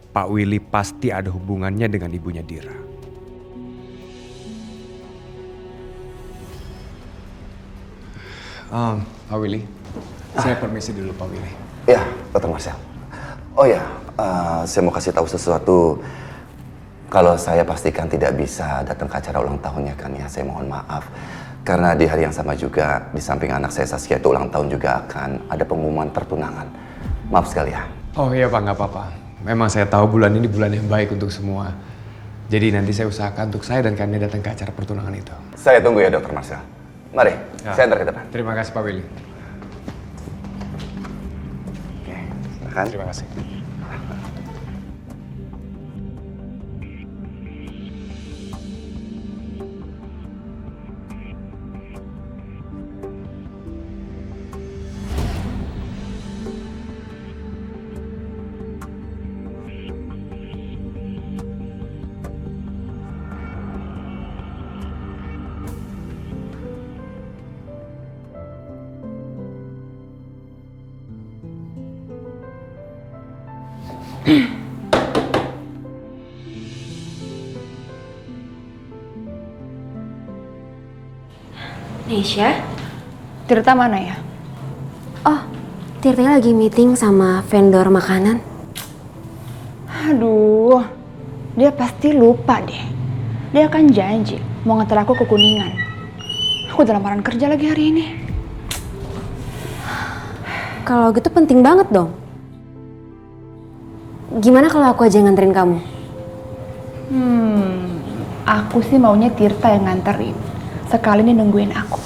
Pak Willy pasti ada hubungannya dengan ibunya Dira. Pak Willy, saya permisi dulu Pak Willy. Ya, Dokter Marcel. Oh ya, saya mau kasih tahu sesuatu. Kalau saya pastikan tidak bisa datang ke acara ulang tahunnya kan ya, saya mohon maaf. Karena di hari yang sama juga, di samping anak saya Saskia itu ulang tahun juga akan ada pengumuman pertunangan. Maaf sekali ya. Oh iya Pak, nggak apa-apa. Memang saya tahu bulan ini bulan yang baik untuk semua. Jadi nanti saya usahakan untuk saya dan kalian datang ke acara pertunangan itu. Saya tunggu ya Dokter Marcel. Mari, saya antar ke depan. Terima kasih Pak Willy. Oke, silakan. Terima kasih. Nesya? Tirta mana ya? Oh, Tirta lagi meeting sama vendor makanan. Aduh, dia pasti lupa deh. Dia kan janji mau nganter aku ke Kuningan. Aku udah lamaran kerja lagi hari ini. Kalau gitu penting banget dong. Gimana kalau aku aja yang nganterin kamu? Aku sih maunya Tirta yang nganterin. Sekali ini nungguin aku.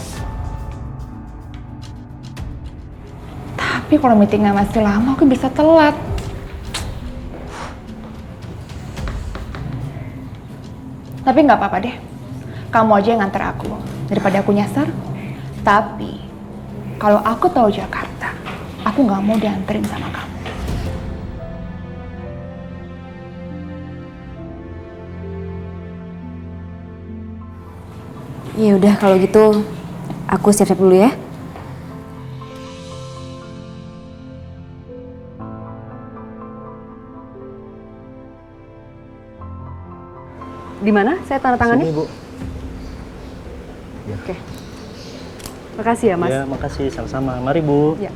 Tapi kalau meetingnya masih lama, aku bisa telat. Tapi nggak apa-apa deh. Kamu aja yang nganter aku. Daripada aku nyasar. Tapi, kalau aku tahu Jakarta, aku nggak mau dianterin sama kamu. Ya udah kalau gitu aku siap-siap dulu ya. Di mana? Saya tanda tangannya. Sini, Bu. Oke. Makasih ya, Mas. Ya, makasih sama-sama. Mari, Bu. Ya.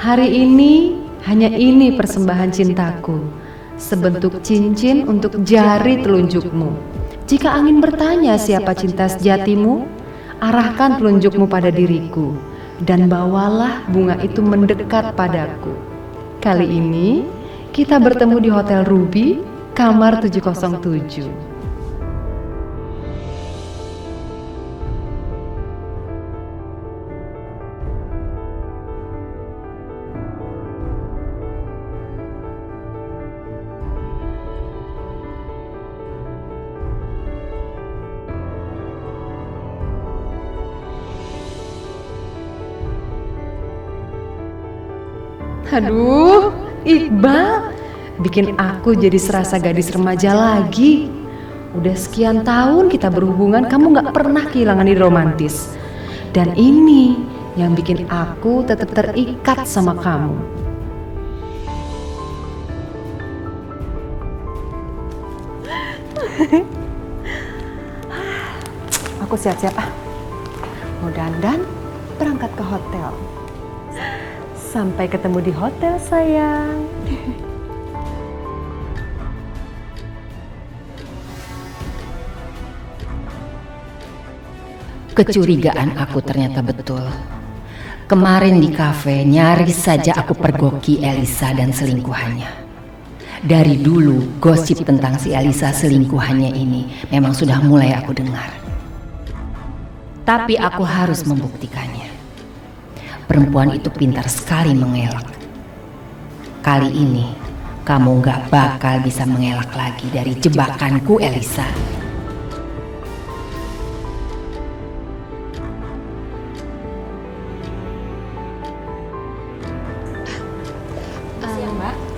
Hari ini hanya ini persembahan cintaku, sebentuk cincin untuk jari telunjukmu. Jika angin bertanya siapa cinta sejatimu, arahkan telunjukmu pada diriku, dan bawalah bunga itu mendekat padaku. Kali ini kita bertemu di Hotel Ruby, kamar 707. Aduh, Iqbal, bikin aku jadi serasa gadis remaja lagi. Udah sekian tahun kita berhubungan, kamu gak pernah kehilangan ide romantis. Dan ini yang bikin aku tetap terikat sama kamu. Aku siap-siap ah. Mau dandan, berangkat ke hotel. Sampai ketemu di hotel, sayang. Kecurigaan aku ternyata betul. Kemarin di kafe nyaris saja aku pergoki Elisa dan selingkuhannya. Dari dulu gosip tentang si Elisa selingkuhannya ini memang sudah mulai aku dengar. Tapi aku harus membuktikannya. Perempuan itu pintar sekali mengelak. Kali ini kamu gak bakal bisa mengelak lagi dari jebakanku, Elisa.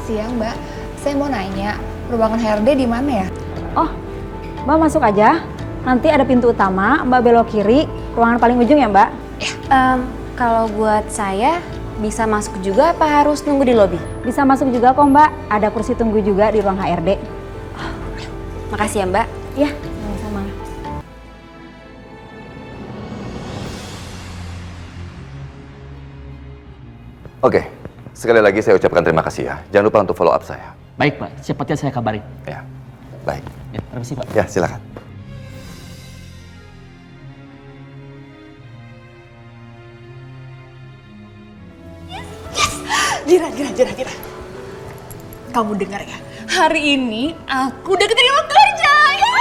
Siang, Mbak. Saya mau nanya, ruangan HRD di mana ya? Oh, Mbak masuk aja. Nanti ada pintu utama, Mbak belok kiri, ruangan paling ujung ya, Mbak? Kalau buat saya, bisa masuk juga apa harus nunggu di lobi? Bisa masuk juga kok, Mbak. Ada kursi tunggu juga di ruang HRD. Makasih ya, Mbak. Ya, sama-sama. Oke, sekali lagi saya ucapkan terima kasih ya. Jangan lupa untuk follow up saya. Baik Pak, cepatnya saya kabarin. Ya, baik. Ya, permisi Pak. Ya, silakan. Jira. Kamu dengar ya? Hari ini aku udah keterima kerja. Ya.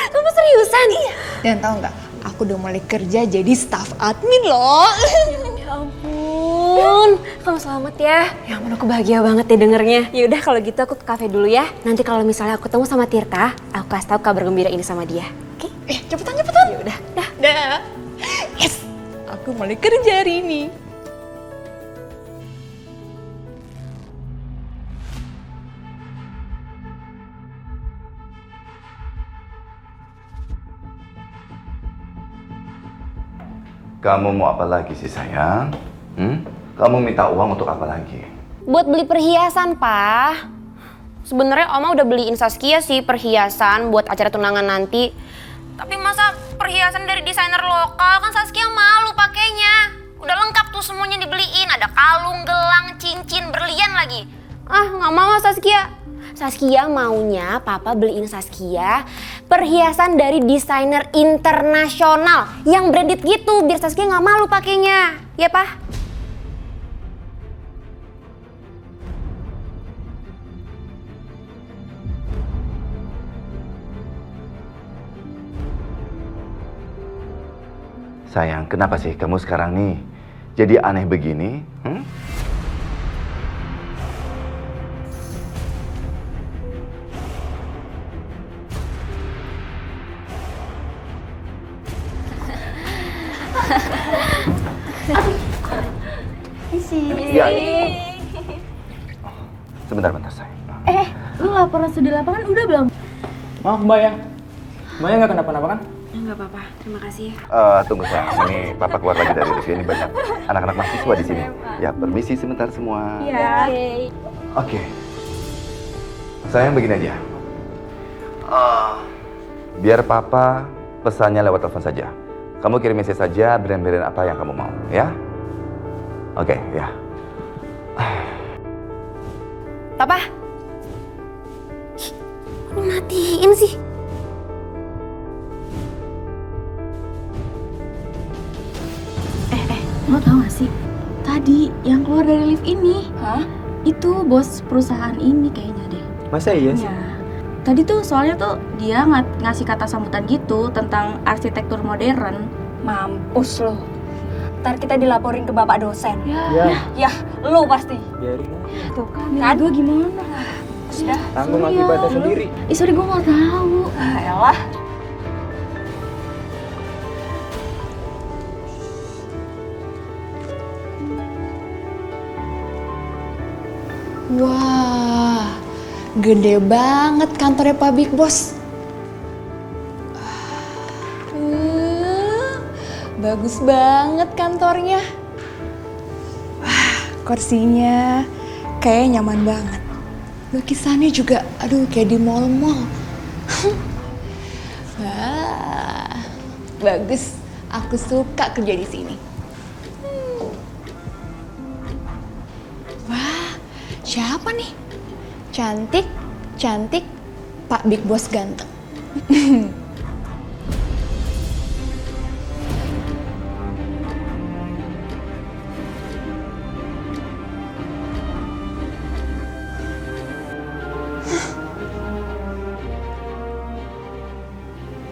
Kamu seriusan? Iya. Dan tahu nggak? Aku udah mulai kerja jadi staff admin loh. Ya ampun, kamu selamat ya. Ya ampun, aku bahagia banget ya dengernya. Yaudah kalau gitu aku ke kafe dulu ya. Nanti kalau misalnya aku ketemu sama Tirta, aku kasih tahu kabar gembira ini sama dia. Oke? Cepetan. Yaudah. Dah. Yes, aku mulai kerja hari ini. Kamu mau apa lagi sih sayang? Kamu minta uang untuk apa lagi? Buat beli perhiasan, Pak. Sebenarnya Oma udah beliin Saskia sih perhiasan buat acara tunangan nanti. Tapi masa perhiasan dari desainer lokal, kan Saskia malu pakainya. Udah lengkap tuh semuanya dibeliin, ada kalung, gelang, cincin, berlian lagi. Ah, nggak mau Saskia. Saskia maunya Papa beliin Saskia perhiasan dari desainer internasional yang branded gitu, biar Saskia nggak malu pakainya. Ya, Pak? Sayang, kenapa sih kamu sekarang nih jadi aneh begini? Ya. Sebentar sayang. Lu laporan studi lapangan udah belum? Maaf Mbak ya. Mbaknya nggak kenapa-napa kan? Nggak apa-apa, terima kasih. Tunggu sayang, ini Papa keluar lagi dari review, ini banyak anak-anak mahasiswa di sini. Ya, permisi sebentar semua. Iya. Oke. Sayang begini aja. Biar Papa pesannya lewat telepon saja. Kamu kirim message saja brand-brand apa yang kamu mau, ya? Oke, ya. Papa? Lu matiin sih. Lo tau gak sih? Tadi yang keluar dari lift ini, itu bos perusahaan ini kayaknya deh. Masa iya sih? Ya. Tadi tuh soalnya tuh dia ngasih kata sambutan gitu tentang arsitektur modern. Mampus lo. Ntar kita dilaporin ke bapak dosen. Ya, lo pasti. Biarin. Tuh kan, gue gimana? Sudah. Tanggung akibatnya sendiri. Sorry gue gak tahu. Elah. Wah, gede banget kantornya Pak Big Boss. Bagus banget kantornya. Wah, kursinya kayak nyaman banget. Lukisannya juga, aduh kayak di mall-mall. Wah, bagus. Aku suka kerja di sini. Wah, siapa nih? Cantik, cantik, Pak Big Boss ganteng.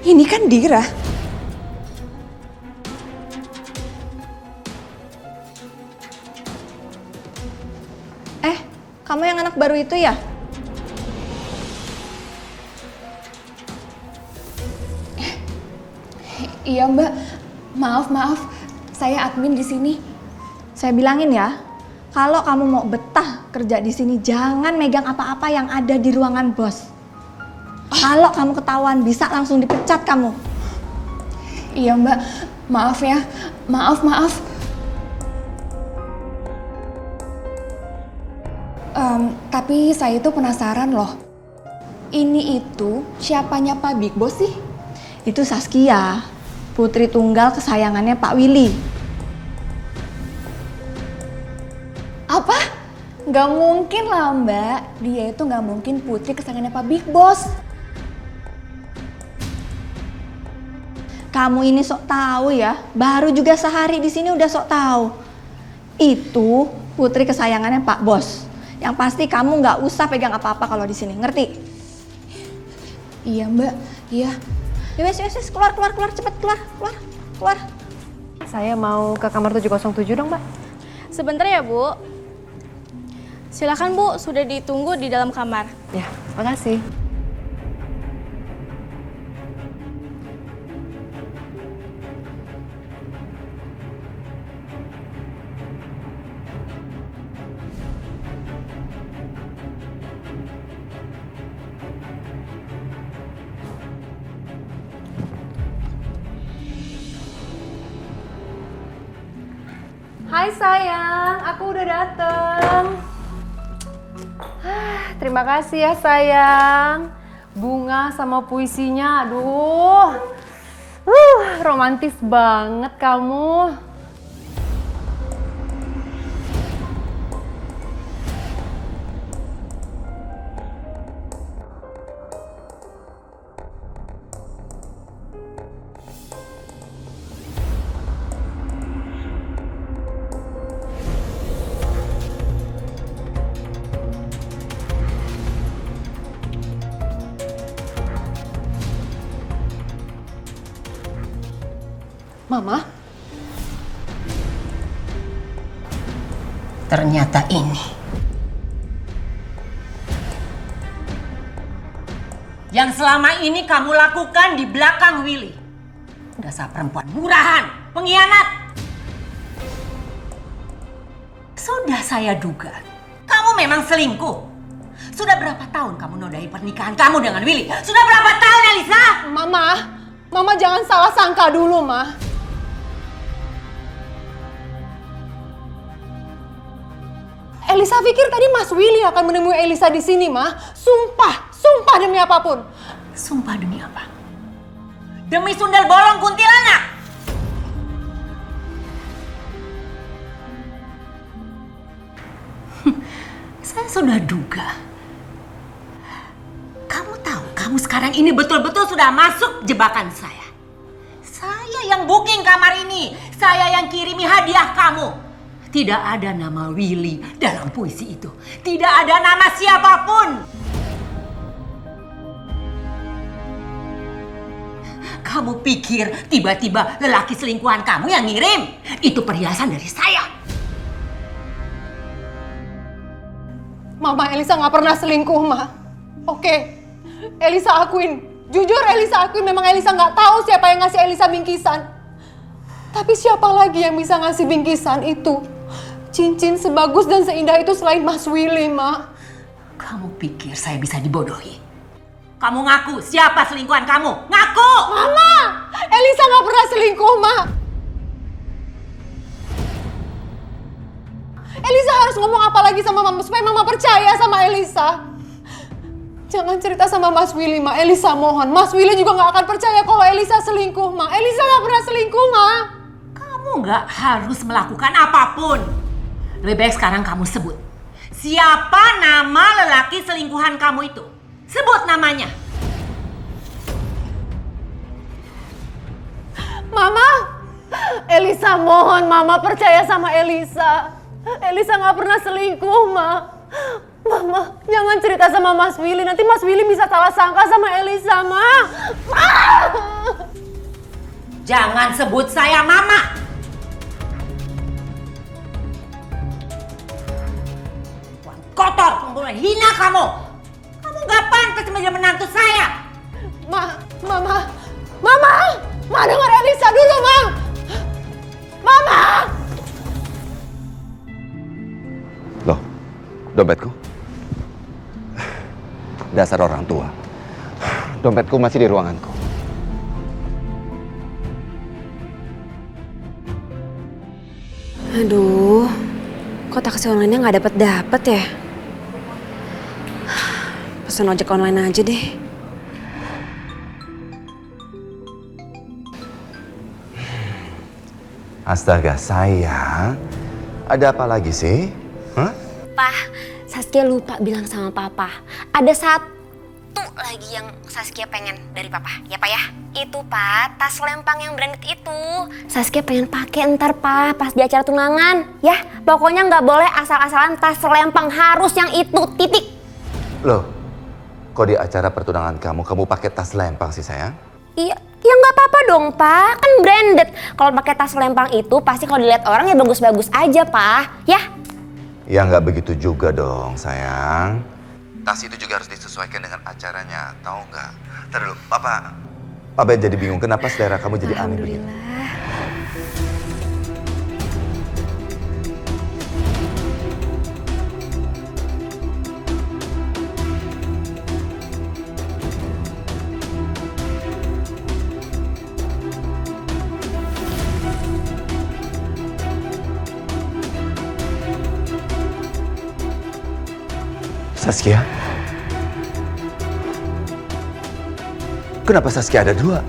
Ini kan Dira. Kamu yang anak baru itu ya? Iya Mbak, maaf, saya admin di sini. Saya bilangin ya, kalau kamu mau betah kerja di sini, jangan megang apa-apa yang ada di ruangan bos. Kalau kamu ketahuan, bisa langsung dipecat kamu. Iya Mbak, maaf ya, maaf. Tapi saya itu penasaran loh. Ini itu siapanya Pak Big Boss sih? Itu Saskia, putri tunggal kesayangannya Pak Willy. Apa? Gak mungkin lah Mbak, dia itu gak mungkin putri kesayangannya Pak Big Boss. Kamu ini sok tahu ya, baru juga sehari di sini udah sok tahu. Itu putri kesayangannya Pak Bos. Yang pasti kamu nggak usah pegang apa-apa kalau di sini, ngerti? Iya Mbak, iya. Wes, keluar, cepet keluar. Saya mau ke kamar 707 dong, Mbak. Sebentar ya, Bu. Silakan, Bu, sudah ditunggu di dalam kamar. Ya, makasih. Hai sayang, aku udah dateng. Terima kasih ya sayang. Bunga sama puisinya, aduh. Romantis banget kamu. Mama? Ternyata ini. Yang selama ini kamu lakukan di belakang Willy. Dasar perempuan murahan, pengkhianat. Sudah saya duga, kamu memang selingkuh. Sudah berapa tahun kamu nodai pernikahan kamu dengan Willy? Sudah berapa tahun, Elisa? Mama jangan salah sangka dulu, Ma. Elisa pikir tadi Mas Willy akan menemui Elisa di sini, Ma. Sumpah demi apapun. Sumpah demi apa? Demi sundel bolong kuntilanak. Saya sudah duga. Kamu tahu, kamu sekarang ini betul-betul sudah masuk jebakan saya. Saya yang booking kamar ini. Saya yang kirimi hadiah kamu. Tidak ada nama Willy dalam puisi itu. Tidak ada nama siapapun. Kamu pikir tiba-tiba lelaki selingkuhan kamu yang ngirim? Itu perhiasan dari saya. Mama, Elisa nggak pernah selingkuh, Ma. Oke, Elisa akuin. Jujur Elisa akuin memang Elisa nggak tahu siapa yang ngasih Elisa bingkisan. Tapi siapa lagi yang bisa ngasih bingkisan itu? Cincin sebagus dan seindah itu selain Mas Willy, Ma. Kamu pikir saya bisa dibodohi? Kamu ngaku siapa selingkuhan kamu? Ngaku! Mama! Elisa nggak pernah selingkuh, Ma. Elisa harus ngomong apa lagi sama Mama supaya Mama percaya sama Elisa. Jangan cerita sama Mas Willy, Ma. Elisa mohon. Mas Willy juga nggak akan percaya kalau Elisa selingkuh, Ma. Elisa nggak pernah selingkuh, Ma. Kamu nggak harus melakukan apapun. Lebih baik sekarang kamu sebut. Siapa nama lelaki selingkuhan kamu itu? Sebut namanya. Mama, Elisa mohon, Mama percaya sama Elisa. Elisa nggak pernah selingkuh, Ma. Mama, jangan cerita sama Mas Willy. Nanti Mas Willy bisa salah sangka sama Elisa, Ma. Jangan sebut saya Mama. Kotor, pembunuh, hina kamu. Kamu nggak pantas menjadi menantu saya. Mama, Ma dengar Elisa dulu, Ma. Mama. Loh, dompetku? Dasar orang tua. Dompetku masih di ruanganku. Aduh, kok taksi online-nya nggak dapet ya? Pesan ojek online aja deh. Astaga sayang, ada apa lagi sih? Hah? Pak, Saskia lupa bilang sama Papa. Ada satu lagi yang Saskia pengen dari Papa. Ya Pak ya? Itu Pak, tas lempang yang branded itu. Saskia pengen pakai ntar Pak, pas di acara tunangan. Ya, pokoknya nggak boleh asal-asalan tas lempang, harus yang itu, titik. Loh, kok di acara pertunangan kamu pakai tas lempang sih sayang? Iya, ya nggak apa-apa dong Pak, kan branded. Kalau pakai tas lempang itu pasti kalau dilihat orang ya bagus-bagus aja Pak, ya? Ya nggak begitu juga dong sayang. Tas itu juga harus disesuaikan dengan acaranya, tahu nggak? Ntar dulu, Papa jadi bingung kenapa selera kamu jadi aneh begitu. Saskia? Kenapa Saskia ada dua?